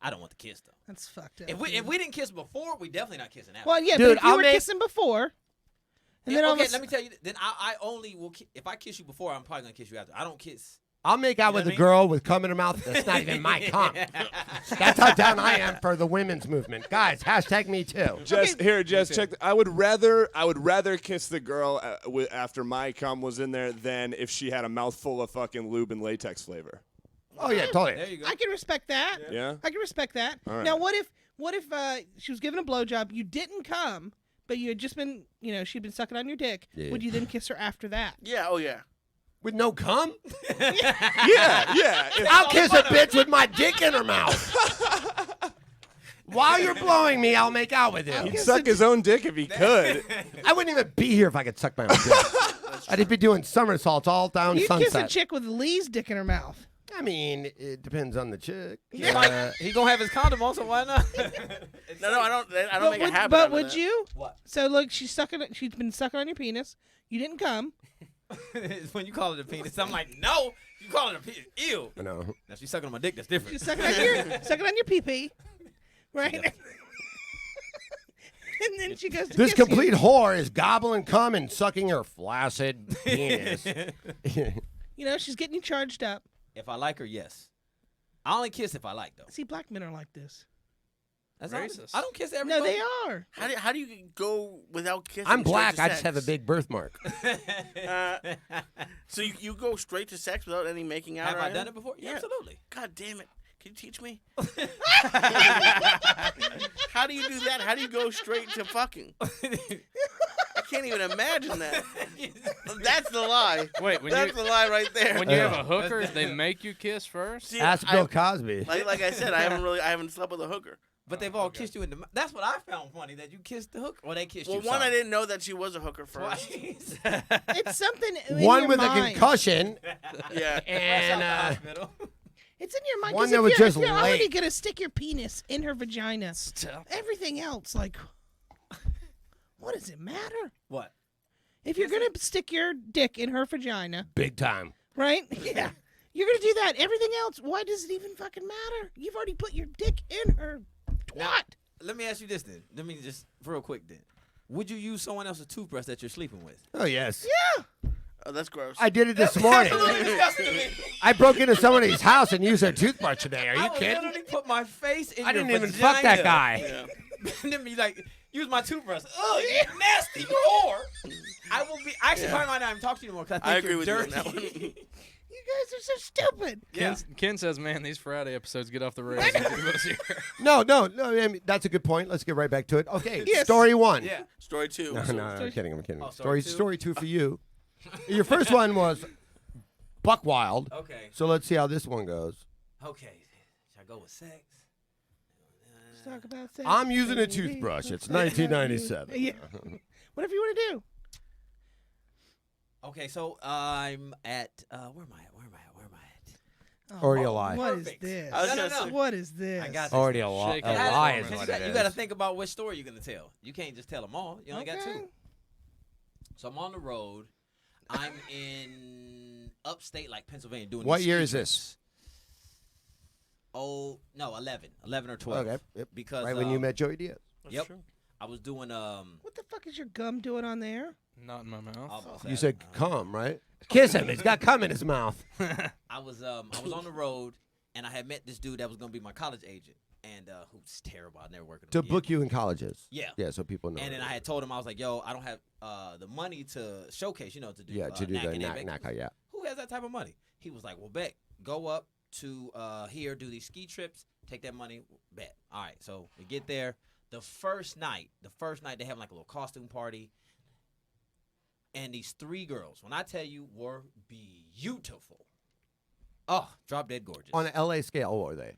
I don't want the kiss though. That's fucked up. If we dude. didn't kiss before, we definitely not kissing after. well, yeah, Dude, but if you I'll were make- kissing before, and then all of a okay, let me tell you. Then I only will. If I kiss you before, I'm probably gonna kiss you after. I don't kiss. I'll make out You know with what a I mean? girl with cum in her mouth. That's not even my cum. That's how down I am for the women's movement. Guys, hashtag me too. Jess, check. I would rather kiss the girl after my cum was in there than if she had a mouthful of fucking lube and latex flavor. Oh, yeah, There totally. you go. I can respect that. Yeah. I can respect that. All right. Now, what if she was given a blowjob, you didn't come, but you had just been, she'd been sucking on your dick? Yeah. Would you then kiss her after that? Yeah, oh yeah. With no cum? Yeah. If- I'll kiss a bitch with my dick in her mouth. While you're blowing me, I'll make out with you. He'd suck his own dick if he could. I wouldn't even be here if I could suck my own dick. I'd be doing somersaults all down You kiss a Sunset. chick with Lee's dick in her mouth. I mean, it depends on the chick. He gonna have his condom on, so why not? No, I don't make a habit. But out of would that. you? What? So look, she's been sucking on your penis. You didn't come. When you call it a penis, I'm like, no. You call it a penis? Ew. I know. Now she's sucking on my dick. That's different. She's sucking on your pee-pee, right? And then she goes to This kiss you. complete whore is gobbling cum and sucking her flaccid penis. She's getting you charged up. If I like her, yes. I only kiss if I like though. See, black men are like this. That's Racist. honest. I don't kiss everybody. No, they are. How do you go without kissing? I'm straight black. to I just sex? have a big birthmark. So you go straight to sex without any making out? Have or I anything? done it before? Yeah, Yeah. absolutely. God damn it! Can you teach me? How do you do that? How do you go straight to fucking? I can't even imagine that. That's the lie. Wait, when That's the lie right there. you have a hooker, they make you kiss first? See, Ask Bill Cosby. like I said, I haven't slept with a hooker. But they've all kissed you in the mouth. That's what I found funny, that you kissed the hooker. Or they kissed Well, you. one, I sorry. didn't know that she was a hooker first. Twice. It's something in One your with a mind. concussion Yeah. and Hospital. It's in your mind. One 'cause that if was you're, just if you're already late. gonna stick your penis in her vagina, everything else, like, what does it matter? What? If you're gonna stick your dick in her vagina, big time. right? Yeah. You're gonna do that. Everything else, why does it even fucking matter? You've already put your dick in her twat. Let me ask you this then. Let me just real quick then. Would you use someone else's toothbrush that you're sleeping with? Oh, yes. Yeah. Oh, that's gross. I did it this morning. Disgusting to me. I broke into somebody's house and used their totoothbrush today. Are I you would kidding? literally put my face in I your didn't even vagina. fuck that guy. Yeah. And then be like, use my toothbrush. Oh, you nasty whore. I will be. I actually probably might not even talk to you anymore because I I think agree you're with you on dirty. that one. You guys are so stupid. Yeah. Ken says, man, these Friday episodes get off the rails. when Thibault's here. No. I mean, that's a good point. Let's get right back to it. Okay, Yes. story one. Yeah. Story 2. No, I'm kidding. I'm kidding. Oh, story two? Story two for you. Your first one was Buck Wild. Okay. So let's see how this one goes. Okay. Should I go with sex? talk about sex. I'm using a baby. toothbrush. It's 1997. Yeah. Whatever you want to do. Okay, so I'm at where am I at? Oh, Already a lie. What is Perfect. this? I was No, gonna no, say- What is this? I got this. Already a lie. Shake A it. lie Yeah, is you what got- it You is. got to think about which story you're gonna tell. You can't just tell them all. You only got Okay. two. So I'm on the road. I'm in upstate, like Pennsylvania, doing. What these year ski is this? trips. Oh no, 11 or 12. Okay. Yep. Because Right when you met Joey Diaz. That's Yep. true. I was doing What the fuck is your gum doing on there? Not in my mouth. You said cum, right? Kiss him. He's got cum in his mouth. I was on the road, and I had met this dude that was gonna be my college agent, and who's terrible. I never worked with To him again. book you in colleges. Yeah. Yeah, so people know. And then I had told him, I was like, yo, I don't have the money to showcase, to do Yeah, to do NAC the and knack, ABEC. yeah. Who has that type of money? He was like, well, bet, go up to here, do these ski trips, take that money, bet. All right, so we get there. The first night, they have like a little costume party. And these three girls, when I tell you, were beautiful. Oh, drop dead gorgeous. On an LA scale, what were they?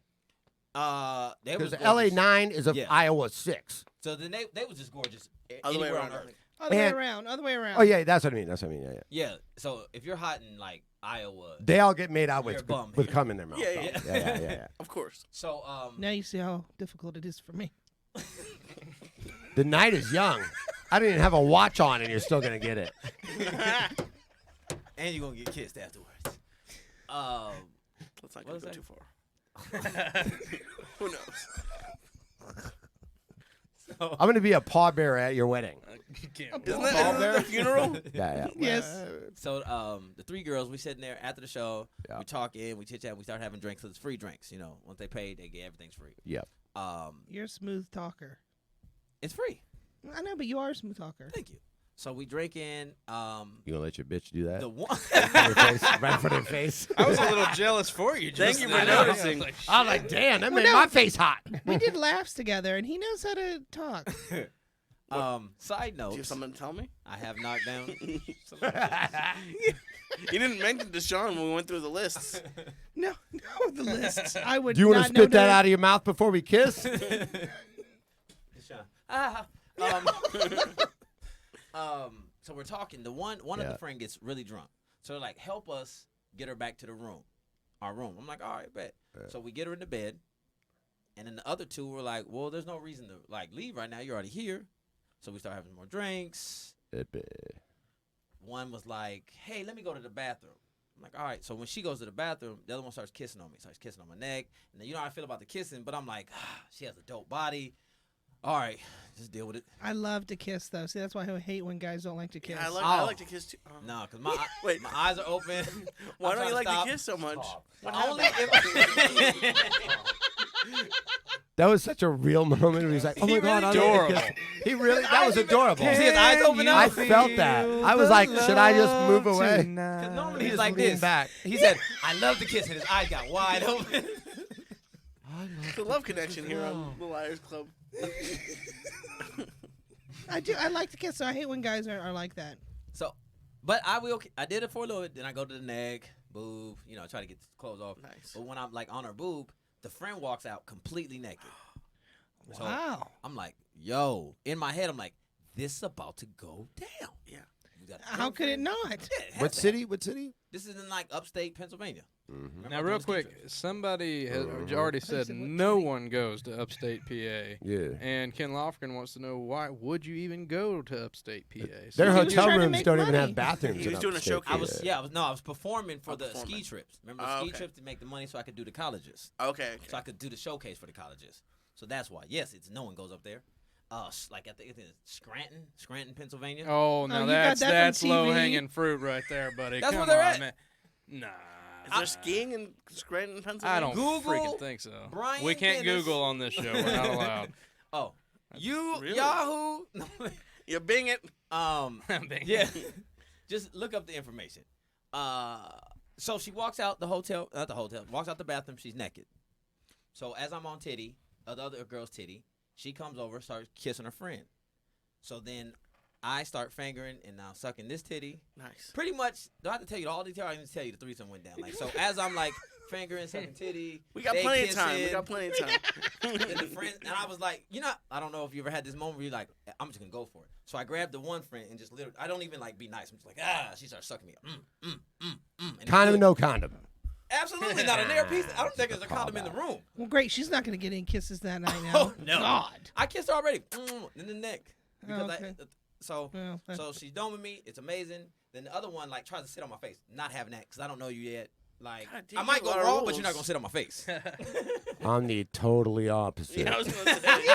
They was Because LA gorgeous. 9 is of Yeah. Iowa 6. So then they was just gorgeous Other way anywhere around, on I earth. think. Other way And- around. Other way around. Oh, yeah, that's what I mean. Yeah. Yeah. So if you're hot in like Iowa, They all get made out You're a with bum. cum in their mouth. Yeah, though. yeah. yeah. Of course. so Now you see how difficult it is for me. The night is young. I don't even have a watch on, and you're still gonna get it. and you're gonna get kissed afterwards. Let's not What go was too that? far. Who knows? I'm gonna be a pallbearer at your wedding. Isn't that the funeral? Yeah. Yes. So the three girls, we sitting there after the show. Yeah. We talking, we chit chat, we start having drinks. So it's free drinks. Once they pay, they get everything's free. Yep. You're a smooth talker. It's free. I know, but you are a smooth talker. Thank you. So we drinking. You gonna let your bitch do that? The one. Right in front of her face. I was a little jealous for you. Thank just you then. for noticing. I was like, damn, that Well, made no. my face hot. We did laughs together, and he knows how to talk. Side Do you note. have something to tell me? I have knocked down. You didn't mention Dsean when we went through the lists. No, the lists. I would. Do you want not to know spit that to- out of your mouth before we kiss? So we're talking. The one of Yeah. the friend gets really drunk. So they're like, help us get her back to our room. I'm like, all right, bet. So we get her in the bed, and then the other two were like, well, there's no reason to like leave right now. You're already here. So we start having more drinks. One was like, hey, let me go to the bathroom. I'm like, all right. So when she goes to the bathroom, the other one starts kissing on me. Starts kissing on my neck. And then you know how I feel about the kissing, but I'm like, she has a dope body. All right, just deal with it. I love to kiss, though. See, that's why I hate when guys don't like to kiss. Yeah, I like to kiss too. Oh. No, because my Wait. my eyes are open. Why I'm don't you trying like stop. to kiss so much? What Only happened? That was such a real moment. Where he's like, "Oh my god, I love to adorable. kiss." He really. That was adorable. You see his eyes open I up? felt that. I was like, "Should I just move away?" Because normally he's Just like lean this. back. He said, I love the kiss, and his eyes got wide open. The love connection here on the Liars Club. I do. I like to kiss, so I hate when guys are like that. So, but I did it for a little bit. Then I go to the neck, boob, try to get the clothes off. Nice. But when I'm like on her boob, the friend walks out completely naked. So Wow. I'm like, yo, in my head, I'm like, this is about to go down. Yeah. You got a How could it girlfriend? not? Yeah, it has What to city? What city? This is in like upstate Pennsylvania. Remember Now, I real told you quick, ski trips? somebody has already said said what no city? one goes to upstate PA. Yeah. And Ken Lofgren wants to know why would you even go to upstate PA? Their he was hotel trying to rooms make don't even money. have bathrooms. He in was doing a upstate showcase. PA. I was performing for the performing. ski trips. Remember the Oh, ski okay. trips to make the money so I could do the colleges. Okay. So I could do the showcase for the colleges. So that's why. Yes, it's no one goes up there. Like I think it's Scranton, Pennsylvania. Oh, no, you got that from that's TV. low hanging fruit right there, buddy. That's Come where they're on, at. man. Nah. Is there skiing in Scranton, Pennsylvania? I don't Google freaking think so. Brian We can't Dennis. Google on this show. We're not allowed. Oh, you Really? Yahoo. You bing it. Yeah. Just look up the information. So she walks out the hotel, not the hotel, walks out the bathroom. She's naked. So as I'm on titty, the other girl's titty, she comes over, starts kissing her friend. So then I start fingering and now sucking this titty. Nice. Pretty much, do I have to tell you all the details? I can just tell you the threesome went down. Like, so as I'm like fingering, sucking titty. We got they plenty of time. We kissing. got plenty of time. Then the friend, and I was like, I don't know if you ever had this moment where you're like, I'm just gonna go for it. So I grabbed the one friend and just literally, I don't even like be nice. I'm just like, she starts sucking me up. And Condom, it's no condom. absolutely not an air piece. I don't think there's a condom in the room. Well, great. She's not going to get any kisses that night now. Oh no, God. I kissed her already in the neck. Because Okay. so Well, she's doming me. It's amazing. Then the other one like tries to sit on my face. Not having that because I don't know you yet. Like God damn, I might you go got raw, rules. but you're not gonna sit on my face. I'm the totally opposite. Yeah, I was gonna say.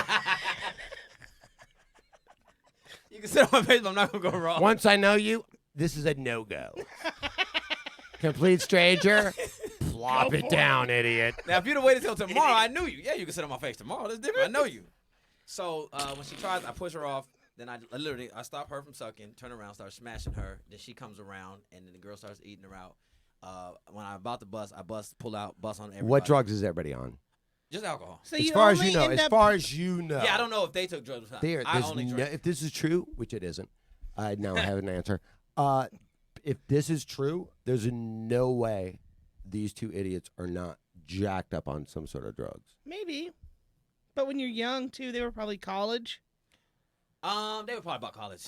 You can sit on my face, but I'm not gonna go raw. Once I know you, this is a no-go. Complete stranger, plop it down, idiot. Now, if you'd have waited till tomorrow, I knew you. Yeah, you can sit on my face tomorrow. That's different. I know you. So when she tries, I push her off. Then I literally stop her from sucking, turn around, start smashing her. Then she comes around, and then the girl starts eating her out. When I'm about to bust, I pull out, bust on everybody. What drugs is everybody on? Just alcohol. So As you far as only you know. end As up- far as you know. Yeah, I don't know if they took drugs or not. There, I there's only no, drink. if this is true, which it isn't, I now have an answer. If this is true, there's no way these two idiots are not jacked up on some sort of drugs. Maybe. But when you're young, too, they were probably college. They were probably about college.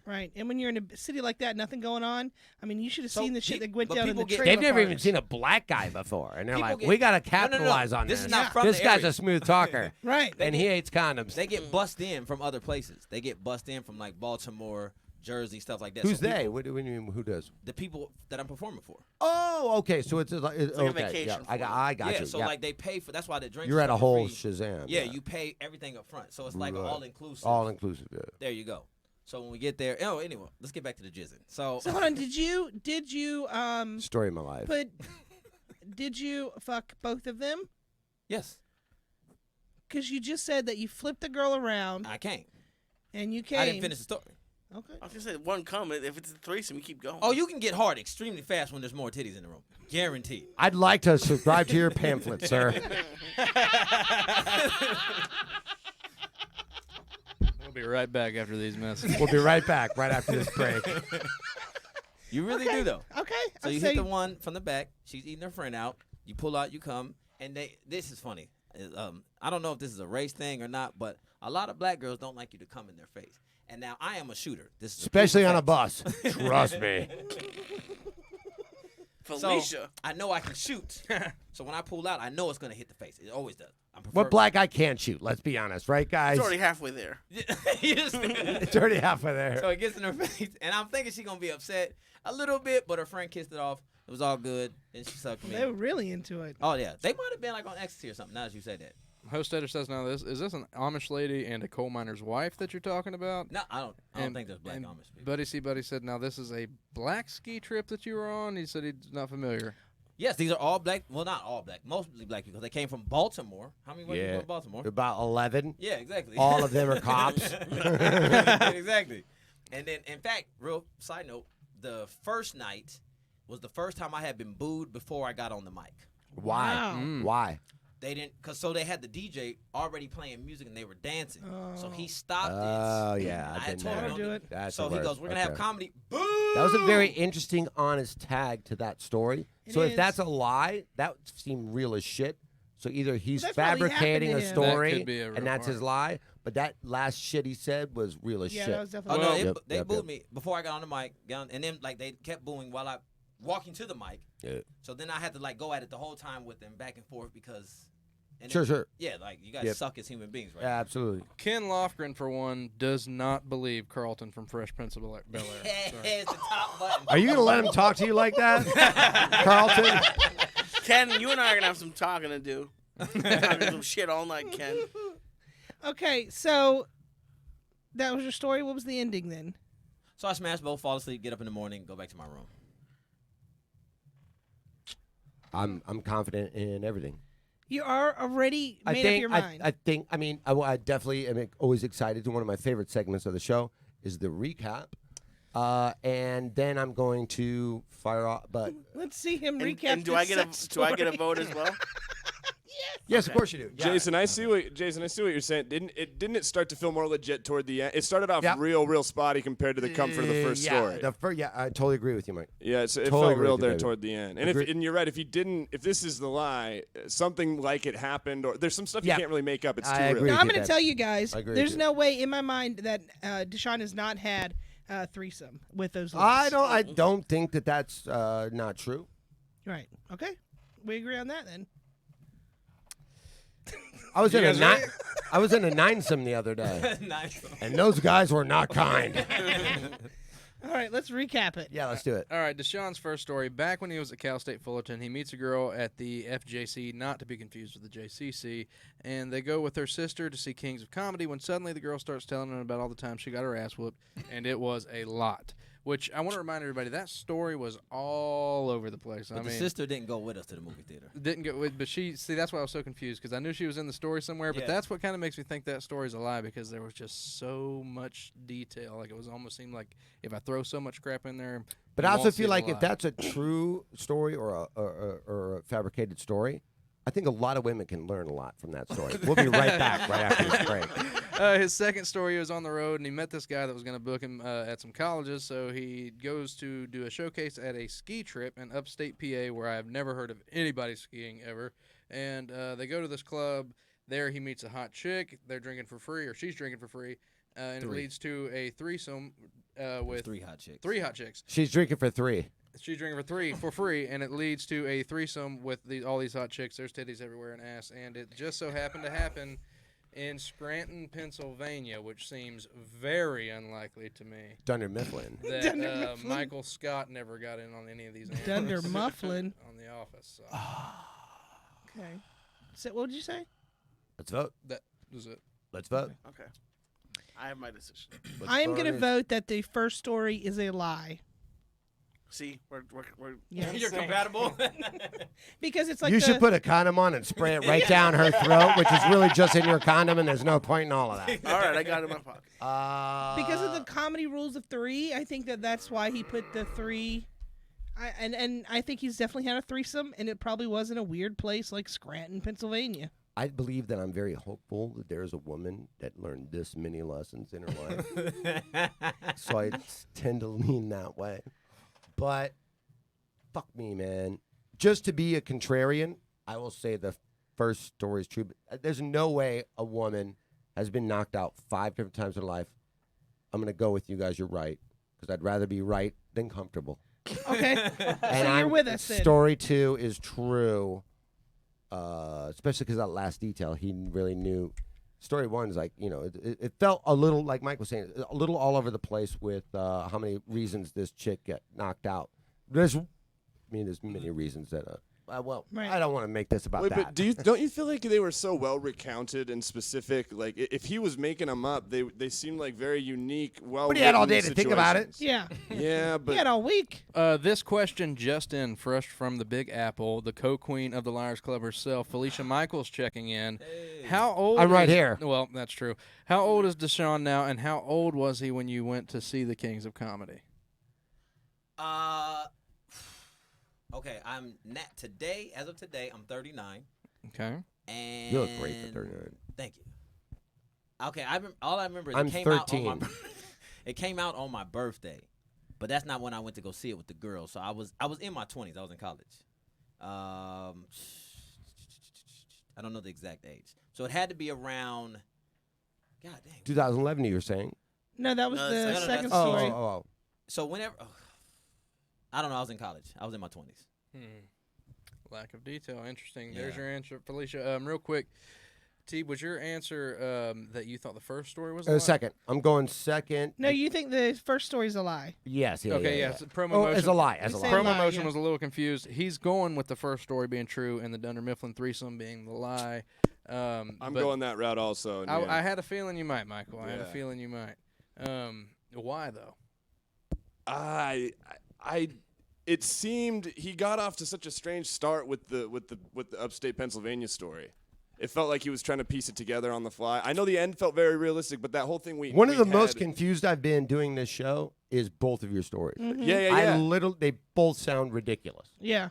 Right. And when you're in a city like that, nothing going on, I mean, you should have So seen the shit that went but down in the people get- trailer They've never even parks. seen a black guy before, and they're People like, get- "We got to No, no, capitalize on This this. is not from This the guy's area. a smooth talker, Right. and he hates condoms." They get bussed in from other places. They get bussed in from like Baltimore, Jersey, stuff like that. Who's So they? people- What do you mean? Who does? The people that I'm performing for. Oh, okay. So it's like like a okay. vacation Yeah, for I got yeah, you. so yeah. like they pay for. That's why the drinks. You're and at a stuff are whole free. Shazam. Yeah, you pay everything up front, so it's like Right. all inclusive. all inclusive. Yeah. There you go. So when we get there, anyway, let's get back to the jizzing. So So hold on, did you Story of my life. did you fuck both of them? yes, Because you just said that you flipped the girl around I came. and you came. I didn't finish the story. Okay. I was gonna say one comment. If it's a threesome, you keep going. Oh, you can get hard extremely fast when there's more titties in the room. Guaranteed. I'd like to subscribe to your pamphlet, sir. We'll be right back after these messages. We'll be right back right after this break. You really do though. Okay. So I'd you say hit the one from the back. She's eating her friend out. You pull out. You come. And this is funny. I don't know if this is a race thing or not, but a lot of black girls don't like you to come in their face. And now I am a shooter. This is Especially on a bus. bus. Trust me. Felicia. So I know I can shoot. So when I pull out, I know it's gonna hit the face. It always does. What black guy can't shoot? Let's be honest, right, guys? It's already halfway there. It's already halfway there. So it gets in her face, and I'm thinking she's gonna be upset a little bit, but her friend kissed it off. It was all good, and she sucked me. they were really into it. Oh yeah, they might have been like on ecstasy or something. Now that you said that. Host Editor says now is this an Amish lady and a coal miner's wife that you're talking about? No, I don't And- think there's black and Amish people. Buddy C. Buddy said now this is a black ski trip that you were on. He said he's not familiar. Yes, these are all black. Well, not all black. Mostly black people. They came from Baltimore. How many white people Yeah. in Baltimore? About 11. Yeah, exactly. All of them are cops. Exactly. And then, in fact, real side note, the first night was the first time I had been booed before I got on the mic. Why? Wow. Why? They didn't, so they had the DJ already playing music and they were dancing. So he stopped it. Oh, yeah. I I've had been told him there. don't do it. That's So the he worst. goes, "We're gonna have Okay. comedy." Boo! That was a very interesting, honest tag to that story. It So is. if that's a lie, that seemed real as shit. So either he's That's probably fabricating happened a to him. That story could be a real and that's part. his lie, but that last shit he said was real as Yeah, shit. that was Oh definitely. no, Well- Yep, they yep, booed yep. me before I got on the mic, and then like they kept booing while I walking to the mic. Yeah. So then I had to like go at it the whole time with them back and forth because. And Sure, it- sure. Yeah, like you guys Yep. suck as human beings, right? Yeah, absolutely. Ken Lofgren, for one, does not believe Carlton from Fresh Prince of Bel-Air. Sorry. It's the top button. Are you going to let him talk to you like that, Carlton? Ken, you and I are gonna have some talking to do. Talking some shit all night, Ken. Okay, so that was your story. What was the ending then? So I smash both, fall asleep, get up in the morning, go back to my room. I'm confident in everything. You are already made up your mind. I mean, I definitely am always excited. One of my favorite segments of the show is the recap. And then I'm going to fire off, but Let's see him And, recap. and do I this get a sex do I get a story. vote as well? Yes, of course you do. Yeah. Jayson, I see what you're saying. Didn't it start to feel more legit toward the end? It started off real spotty compared to the comfort of the first story. I totally agree with you, Mike. Yeah, it felt real there toward the end. And you're right, if this is the lie, something like it happened, or there's some stuff you can't really make up. It's too real. Now, I'm going to tell you guys, there's no way in my mind that Dsean has not had a threesome with those looks. I don't think that's not true. Right. Okay. We agree on that then. I was in a nine-some the other day, and those guys were not kind. All right, let's recap it. Yeah, let's do it. All right, Dsean's first story. Back when he was at Cal State Fullerton, he meets a girl at the FJC, not to be confused with the JCC, and they go with her sister to see Kings of Comedy when suddenly the girl starts telling him about all the time she got her ass whooped, and it was a lot. Which I want to remind everybody, that story was all over the place. But the sister didn't go with us to the movie theater. Didn't go with, but that's why I was so confused, because I knew she was in the story somewhere, but that's what kind of makes me think that story's a lie, because there was just so much detail. Like, it was almost seemed like if I throw so much crap in there. But I also feel like if that's a true story or a fabricated story, I think a lot of women can learn a lot from that story. We'll be right back right after this break. His second story, he was on the road, and he met this guy that was going to book him at some colleges, so he goes to do a showcase at a ski trip in upstate PA, where I have never heard of anybody skiing ever. And they go to this club. There he meets a hot chick. They're drinking for free, or she's drinking for free, and it leads to a threesome with 3 hot chicks. 3 hot chicks. She's drinking for 3. She's drinking for 3 for free, and it leads to a threesome with all these hot chicks. There's titties everywhere and ass, and it just so happened to happen in Scranton, Pennsylvania, which seems very unlikely to me. Dunder Mifflin. That Michael Scott never got in on any of these animals. Dunder Mifflin. On The Office. So. Okay. So what did you say? Let's vote. That was it. Let's vote. Okay. I have my decision. I am going to vote that the first story is a lie. See, we're You're compatible. Because it's like you should put a condom on and spray it right down her throat, which is really just in your condom, and there's no point in all of that. all right. I got it in my pocket. Because of the comedy rules of 3, I think that's why he put the 3. And I think he's definitely had a threesome, and it probably was in a weird place like Scranton, Pennsylvania. I believe that I'm very hopeful that there's a woman that learned this many lessons in her life. So I tend to lean that way. But fuck me, man. Just to be a contrarian, I will say the first story is true. But there's no way a woman has been knocked out 5 different times in her life. I'm going to go with you guys. You're right. Because I'd rather be right than comfortable. Okay. And so you're with us then. Story 2 is true. Especially because that last detail, he really knew. Story 1 is like, it felt a little, like Mike was saying, a little all over the place with how many reasons this chick got knocked out. There's many reasons that, right. I don't want to make this about that. But don't you feel like they were so well recounted and specific? Like, if he was making them up, they seemed like very unique, well. But he had all day to think about it. Yeah. Yeah, but he had all week. This question just in, fresh from the Big Apple, the co-queen of the Liars Club herself, Felicia Michaels, checking in. Hey. How old? I'm right here. Well, that's true. How old is Dsean now, and how old was he when you went to see the Kings of Comedy? Okay, as of today, I'm 39. Okay. And You look great for 39. Thank you. Okay, all I remember is I'm it came 13. out on it came out on my birthday. But that's not when I went to go see it with the girls. So I was in my 20s. I was in college. I don't know the exact age. So it had to be around, God dang. 2011, you were saying? No, that was the second that's- story. Oh. So whenever, I don't know, I was in college. I was in my 20s. Lack of detail. Interesting. Yeah. There's your answer, Felicia. Real quick, T, was your answer that you thought the first story was a lie? Second. I'm going second. No, you think the first story's a lie. Yes. Yeah, Okay, yeah. yes. Promo Oh, motion. as a lie. As a You lie. say Promo lie, motion yeah. was a little confused. He's going with the first story being true and the Dunder Mifflin threesome being the lie. I'm but going that route also. I had a feeling you might, Michael. I had a Yeah. feeling you might. Why though? It seemed he got off to such a strange start with the upstate Pennsylvania story. It felt like he was trying to piece it together on the fly. I know the end felt very realistic, but that whole thing One of the most confused I've been doing this show is both of your stories. Mm-hmm. Yeah. They both sound ridiculous. Yeah.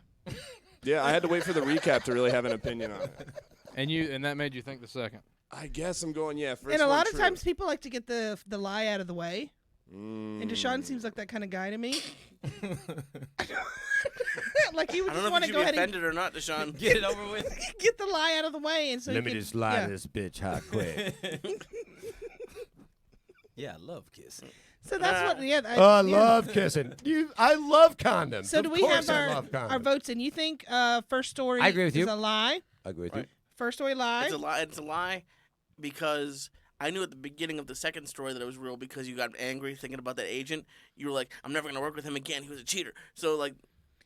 Yeah, I had to wait for the recap to really have an opinion on it. And that made you think the second. I guess I'm going, first And a one lot of true. times people like to get the lie out of the way. And Dsean seems like that kind of guy to me. Like he would I just don't know want if to you go should be ahead offended or not, Dsean. Get it over with. and get the lie out of the way, and so Let he me could- just lie yeah. to this bitch hot quick. Yeah, I love kissing. So that's what. Yeah, I love kissing. I love condoms. So Of do we course have I love condoms. our votes in? You think first story I agree with is you. a lie? I agree with Right. First story lie. It's a lie. It's a lie because I knew at the beginning of the second story that it was real because you got angry thinking about that agent. You were like, I'm never going to work with him again. He was a cheater. So, like,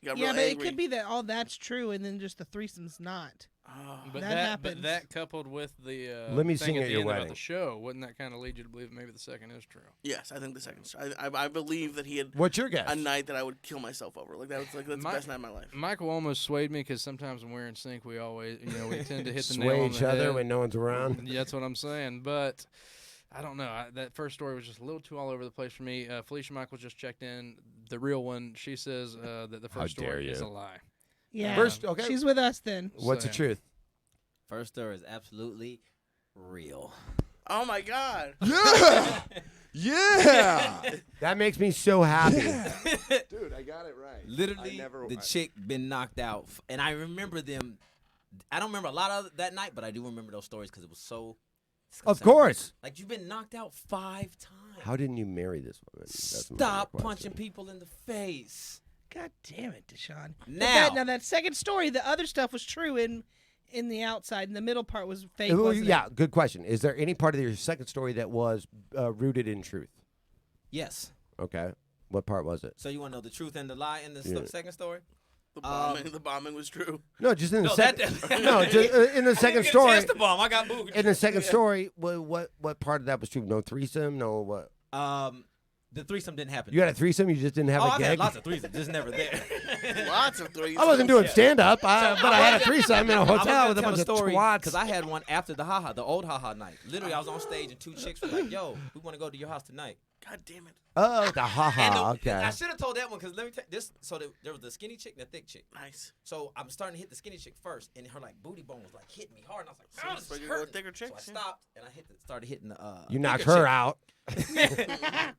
you got Yeah, real but angry. it could be that all that's true, and then just the threesome's not. Oh. But That that happens. that coupled with the Let me thing sing at at the your end about wedding. the show, wouldn't that kind of lead you to believe maybe the second is true? Yes, I think the second story. I believe that he had What's your guess? a night that I would kill myself over. Like, that's the best night of my life. Michael almost swayed me because sometimes when we're in sync, we always, we tend to hit the nail Sway on each the other head. when no one's around. Yeah, that's what I'm saying. But I don't know. That first story was just a little too all over the place for me. Felicia Michaels just checked in. The real one, she says that the first dare story is you. a lie. Yeah. First, okay. She's with us then. What's the So- truth? First story is absolutely real. Oh, my God. Yeah! Yeah! That makes me so happy. Dude, I got it right. Literally, I the chick been knocked out. And I remember them. I don't remember a lot of that night, but I do remember those stories because it was so. it's gonna Of sound weird. course. Like, you've been knocked out 5 times. How didn't you marry this woman? That's my Stop question. punching people in the face. God damn it, Dsean. But Now. now that second story, the other stuff was true in the outside, and the middle part was fake. Well, Wasn't yeah, it? good question. Is there any part of your second story that was rooted in truth? Yes. Okay. What part was it? So you want to know the truth and the lie in the Yeah. second story? The bombing was true. No, just in the No, second. that- No, just in the I second didn't get a story. chance to bomb. I got booed. In the second story, what part of that was true? No threesome. No what? The threesome didn't happen. You had a threesome. You just didn't have oh, a I've had gig. lots of threesomes, just never there. Lots of threes. I wasn't doing stand up, but I had a threesome in a hotel with a bunch of twats. because I had one after the old haha night. Literally, I was on stage and 2 chicks were like, "Yo, we want to go to your house tonight." God damn it. Oh, the And haha. the- Okay. I should have told that one because let me tell this. So there was the skinny chick and the thick chick. Nice. So I'm starting to hit the skinny chick first, and her like booty bone was like hitting me hard, and I was like, So "Oh, that's this why is you go with hurting." thicker chicks, So I yeah. stopped and I started hitting the. You knocked thicker her chick. out.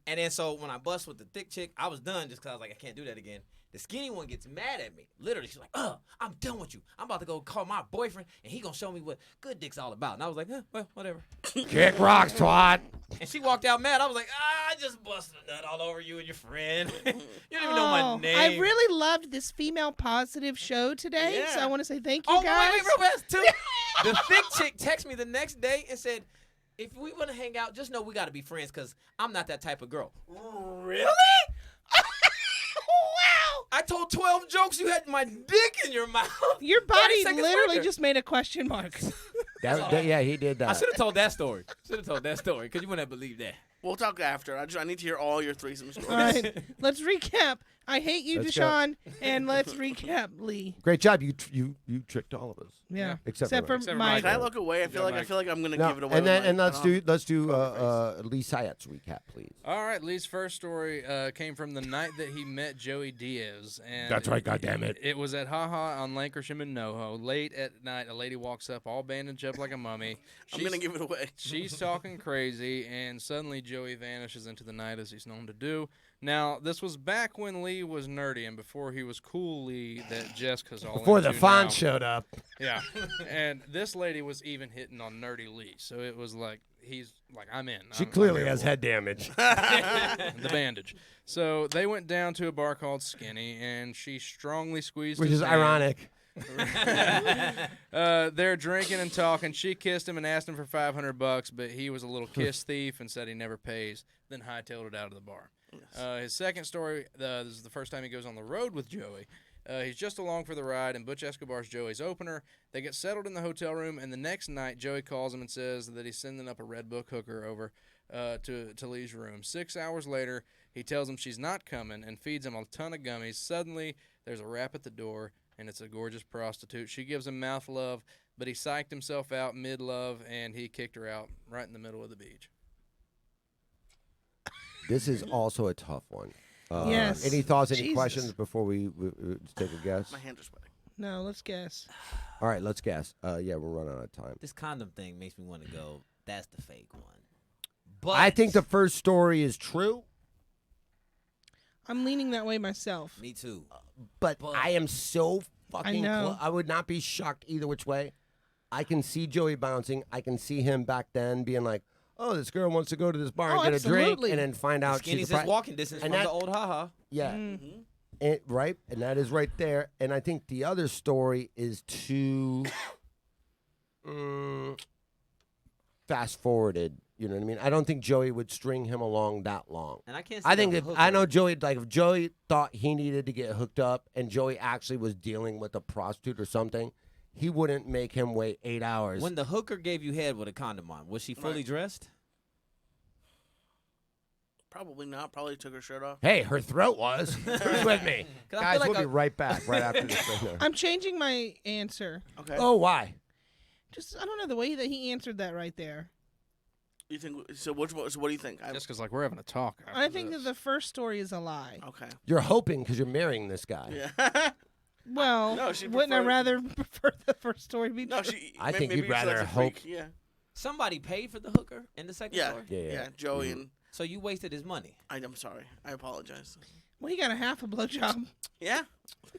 And then so when I bust with the thick chick, I was done just because I was like, I can't do that again. The skinny one gets mad at me. Literally, she's like, I'm done with you. I'm about to go call my boyfriend, and he gonna show me what good dick's all about. And I was like, well, whatever. Kick rocks, twat. And she walked out mad. I was like, I just busted a nut all over you and your friend. You don't even know my name. I really loved this female positive show today, so Yeah. I want to say thank you Oh, guys. wait, real fast, too. The thick chick texted me the next day and said, if we want to hang out, just know we got to be friends because I'm not that type of girl. Really? Wow. I told 12 jokes. You had my dick in your mouth. Your 30 body seconds literally later. just made a question mark. Yeah, he did I that. should have told that story. Because you wouldn't have believed that. We'll talk after. I need to hear all your threesome stories. All right, let's recap. I hate you, Let's go. Dsean, and let's recap Lee. Great job. You tricked all of us. Yeah, Except for for Except for Mike. Can I look away? I feel like I'm gonna give it away. and then with and my- let's do Lee Syatt's recap, please. All right, Lee's first story came from the night that he met Joey Diaz. And That's right, goddammit. It was at Haha on Lancashire and NoHo. Late at night, a lady walks up all bandaged up like a mummy. I'm gonna give it away. She's talking crazy, and suddenly Joey vanishes into the night as he's known to do. Now, this was back when Lee was nerdy and before he was cool Lee that Jessica's all Before the into font now. showed up. Yeah. And this lady was even hitting on nerdy Lee. So it was like, he's like, I'm in. She I'm clearly here has for it. head damage. The bandage. So they went down to a bar called Skinny, and she strongly squeezed Which his is hand. ironic. They're drinking and talking. She kissed him and asked him for $500, but he was a little kiss thief and said he never pays. Then hightailed it out of the bar. His second story, this is the first time he goes on the road with Joey. He's just along for the ride, and Butch Escobar's Joey's opener. They get settled in the hotel room, and the next night, Joey calls him and says that he's sending up a Red Book hooker over to Lee's room. 6 hours later, he tells him she's not coming and feeds him a ton of gummies. Suddenly, there's a rap at the door, and it's a gorgeous prostitute. She gives him mouth love, but he psyched himself out mid-love, and he kicked her out right in the middle of the beach. This is also a tough one. Yes. Any thoughts, any Jesus. questions before we take a guess? My hands are sweating. No, let's guess. All right, let's guess. Yeah, we're running out of time. This condom thing makes me want to go. That's the fake one. But I think the first story is true, I'm leaning that way myself. Me too. but I am so fucking know. I would not be shocked either which way. I can see Joey bouncing. I can see him back then being like, oh, this girl wants to go to this bar and get a drink absolutely. and then find out Skinny's she's just a walking distance and from that- the old haha. Yeah. Mm. Right? And that is right there. And I think the other story is too fast forwarded. You know what I mean? I don't think Joey would string him along that long. And I can't. See I think the if hooker. I know Joey, like if Joey thought he needed to get hooked up and Joey actually was dealing with a prostitute or something, he wouldn't make him wait 8 hours. When the hooker gave you head with a condom on, was she fully dressed? Probably not. Probably took her shirt off. Hey, her throat was. Who's with me? 'Cause I Guys, feel like we'll be right back right after this. Right there. I'm changing my answer. Okay. Oh, why? Just I don't know the way that he answered that right there. You think so? Which one? So what do you think? Just because, like, we're having a talk. I think that the first story is a lie. Okay. You're hoping because you're marrying this guy. Yeah. Well, No, she wouldn't I preferred- rather prefer the first story be no, true? she. I think maybe you'd she likes rather a freak. hope- Yeah. Somebody paid for the hooker in the second Yeah. story. Yeah. Joey and So you wasted his money. I'm sorry. I apologize. Well, he got a half a blowjob. Yeah.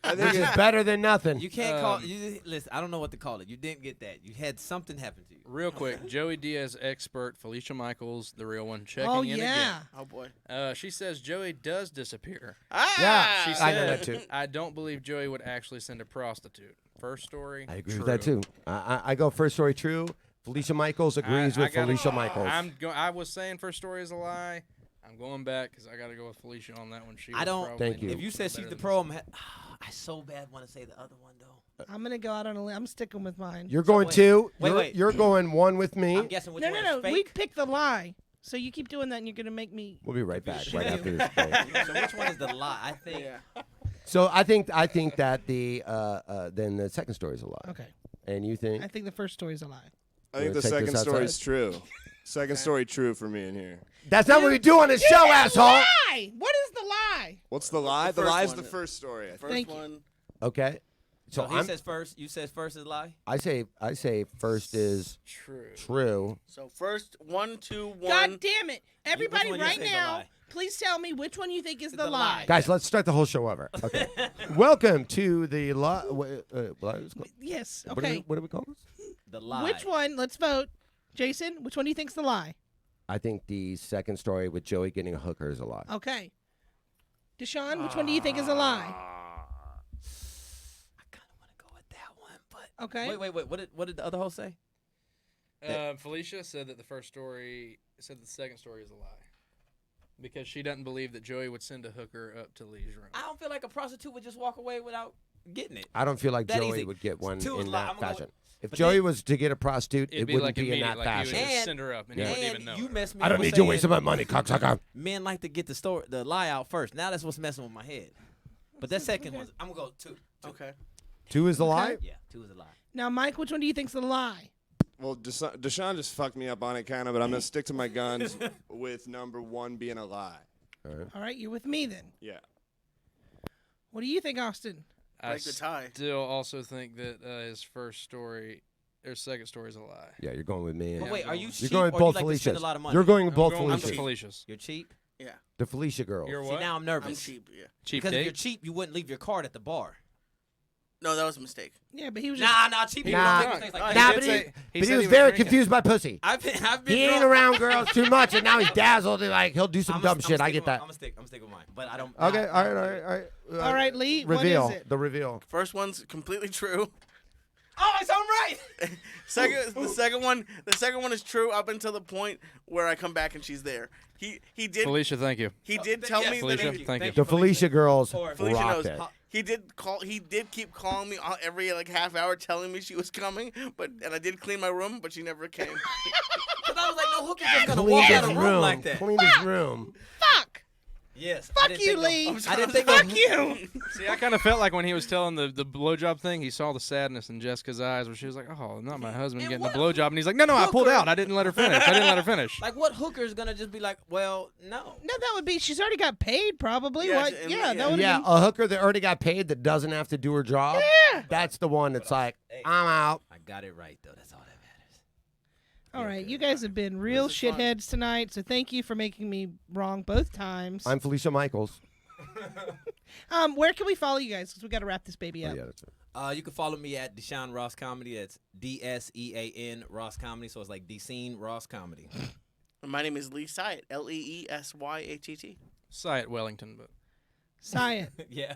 I Which think is better than nothing. You can't call. You listen. I don't know what to call it. You didn't get that. You had something happen to you. Real quick, Joey Diaz expert Felicia Michaels, the real one, checking Oh in yeah. Oh boy. again. She says Joey does disappear. Ah. Yeah, She I know said, that too. I don't believe Joey would actually send a prostitute. First story. I agree true. with that too. I go first story true. Felicia Michaels agrees with Felicia Michaels. I was saying first story is a lie. I'm going back because I got to go with Felicia on that one. She I was don't. probably Thank you. If you said she's better the than pro, I so bad want to say the other one though. I'm gonna go out on a limb. I'm sticking with mine. You're going wait. two. Wait, you're, wait. you're going one with me. I'm guessing which No, one no, is no. We fake. picked the lie. So you keep doing that, and you're gonna make me. We'll be right back Shit. right after this break. So which one is the lie? I think. Yeah. So I think that the then the second story is a lie. Okay. And you think I think the first story is a lie. I think Wanna the take second this story outside? is true. Second story true for me in here. that's not what we do on this show, asshole? Lie. What is the lie? What's the lie? The first lie's one. the first story. I think. First Thank you. one. Okay. So So he I'm, says first. You says first is a lie. I say first is true. true. So first 1, 2, 1. God damn it! Everybody, one you right say is a now, lie? please tell me which one you think is It's the the lie. lie. Guys, let's start the whole show over. Okay. Welcome to the Yes. What Okay. do we call this? The lie. Which one? Let's vote. Jason, which one do you think's the lie? I think the second story with Joey getting a hooker is a lie. Okay. Deshaun, which one do you think is a lie? I kind of want to go with that one, but Okay. wait. What did the other host say? Felicia said that the first story said the second story is a lie because she doesn't believe that Joey would send a hooker up to Lee's room. I don't feel like a prostitute would just walk away without getting it. I don't feel like That Joey easy. would get one Two is in lie. that I'm gonna go fashion. If but Joey then- was to get a prostitute, It'd it be wouldn't like be in immediate, that like fashion. he would just And- send her up and Yeah. he wouldn't even And know. you her. messed me I up don't with need you saying wasting my money, cocksucker. Men like to get the lie out first. Now that's what's messing with my head. But that second one, I'm gonna go two. Okay. Two is the lie? Yeah, two is a lie. Now, Mike, which one do you think's the lie? Well, Dsean just fucked me up on it, kind of, but I'm gonna stick to my guns with number one being a lie. All right, you're with me then. Yeah. What do you think, Austin? I Break the tie. still also think that his first story or second story is a lie. Yeah, you're going with me. But wait, are you You're cheap going or with do you both like to spend Felicias. a lot of money? You're going with I'm both going with Felicias. Felicia's. You're cheap. Yeah. The Felicia girls. You're See, what? now I'm I'm nervous. cheap. Yeah. Cheap Because if you're date? cheap, you wouldn't leave your card at the bar. No, that was a mistake. Yeah, but he was just. Nah, cheap. Nah. people don't make mistakes like He Nah, that. did but say- he said was he very drinking. confused by pussy. I've been He ain't drunk. around girls too much, and now he's dazzled. And like he'll do some dumb shit. I get that. I'm gonna stick with mine, but I don't. Okay, nah. all right. All right, Lee, what Reveal is it? the reveal. First one's completely true. Oh, it's all right. The second one is true up until the point where I come back and she's there. He did Felicia, thank you. he did tell yes, me Felicia, that thank you. The Felicia girls Felicia rocked knows. it. He did keep calling me every like half hour telling me she was coming, and I did clean my room, but she never came. Because I was like, no hooker just gonna Cleaned walk his out of a room room. like that. Cleaned his room. Fuck! Yes. Fuck you, Lee. I didn't think Fuck you. See, I kind of felt like when he was telling the blowjob thing, he saw the sadness in Jessica's eyes where she was like, oh, not my husband And getting a what blowjob. And he's like, no, I pulled hooker- out. I didn't let her finish. Like, what hooker's gonna just be like, well, no. No, that would be. She's already got paid, probably. Yeah, What? and- Yeah, yeah. that would. Yeah, a hooker that already got paid that doesn't have to do her job. Yeah. That's the one that's like, I'm out. I got it right though. That's all that matters. All right, you guys have been real This is fun. shitheads tonight, so thank you for making me wrong both times. I'm Felicia Michaels. Where can we follow you guys? Because we got to wrap this baby Oh, up. yeah, that's it. You can follow me at Dsean Ross Comedy. That's DSEAN Ross Comedy. So it's like Dsean Ross Comedy. My name is Lee Syatt. LeeSytt. Syatt Wellington, but Syatt. Yeah.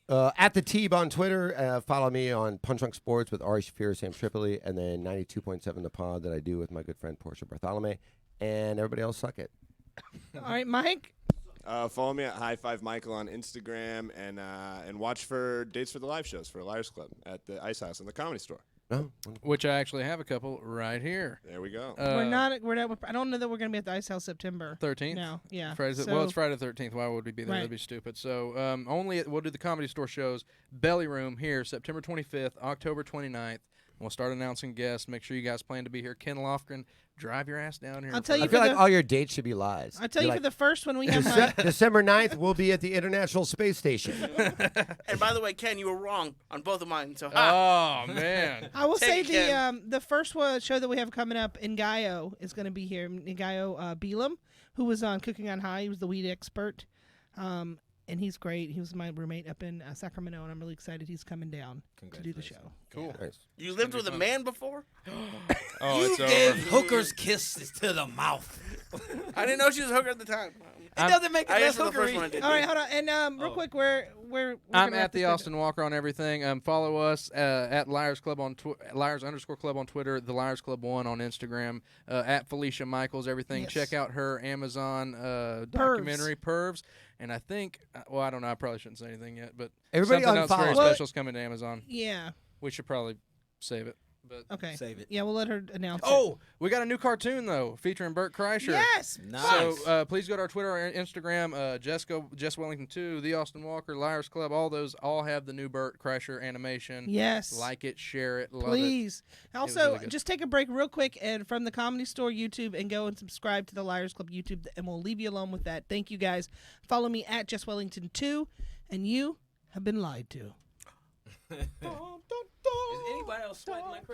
At the Teeb on Twitter. Follow me on Punch Drunk Sports with Ari Shafir, Sam Tripoli, and then 92.7 The Pod that I do with my good friend Portia Bartholomew. And everybody else suck it. All right, Mike. Follow me at High Five Michael on Instagram and watch for dates for the live shows for Liars Club at the Ice House and the Comedy Store. Oh, which I actually have a couple right here. There we go. We're not. I don't know that we're gonna be at the Ice House September 13th. No, yeah. Friday, So- well, it's Friday the 13th. Why would we be there? Right. That'd be stupid. So we'll do the Comedy Store shows. Belly Room here, September 25th, October 29th. We'll start announcing guests. Make sure you guys plan to be here. Ken Lofgren, drive your ass down here. I'll tell you I feel for like the- all your dates should be lies. I'll tell Be you like, for the first one we have. My, December 9th, we'll be at the International Space Station. And by the way, Ken, you were wrong on both of mine. So ha. Oh man. I will say Take it, Ken. the first one show that we have coming up in Ngayo is going to be here. Ngayo Belam, who was on Cooking on High. He was the weed expert, and he's great. He was my roommate up in Sacramento, and I'm really excited he's coming down to do the show. Cool. Nice. You lived with a man before? Oh, You it's over. gave hookers kisses to the mouth. I didn't know she was a hooker at the time. It doesn't make it I less asked for the first hookery. one I did. All right, hold on. And real quick, where I'm gonna wrap at the this baby Austin Walker on everything. Follow us at Liars Club on Liars_Club on Twitter, the Liars Club 1 on Instagram, at Felicia Michaels, everything. Yes. Check out her Amazon documentary, Pervs. And I think, I don't know, I probably shouldn't say anything yet, but Everybody something else very unfollow. Well- special is coming to Amazon. up. Yeah. We should probably save it. But Okay. Save it. Yeah, we'll let her announce. oh, we got a new cartoon though, featuring Bert Kreischer. it. Yes. Nice. So please go to our Twitter or Instagram, Jess Wellington 2, The Austin Walker, Liars Club. All those all have the new Bert Kreischer animation. Yes. Like it, share it, love it. Please. Also, really good. just take a break real quick and from the Comedy Store YouTube and go and subscribe to the Liars Club YouTube, and we'll leave you alone with that. Thank you guys. Follow me at Jess Wellington 2, and you have been lied to. Is anybody else sweating like crazy?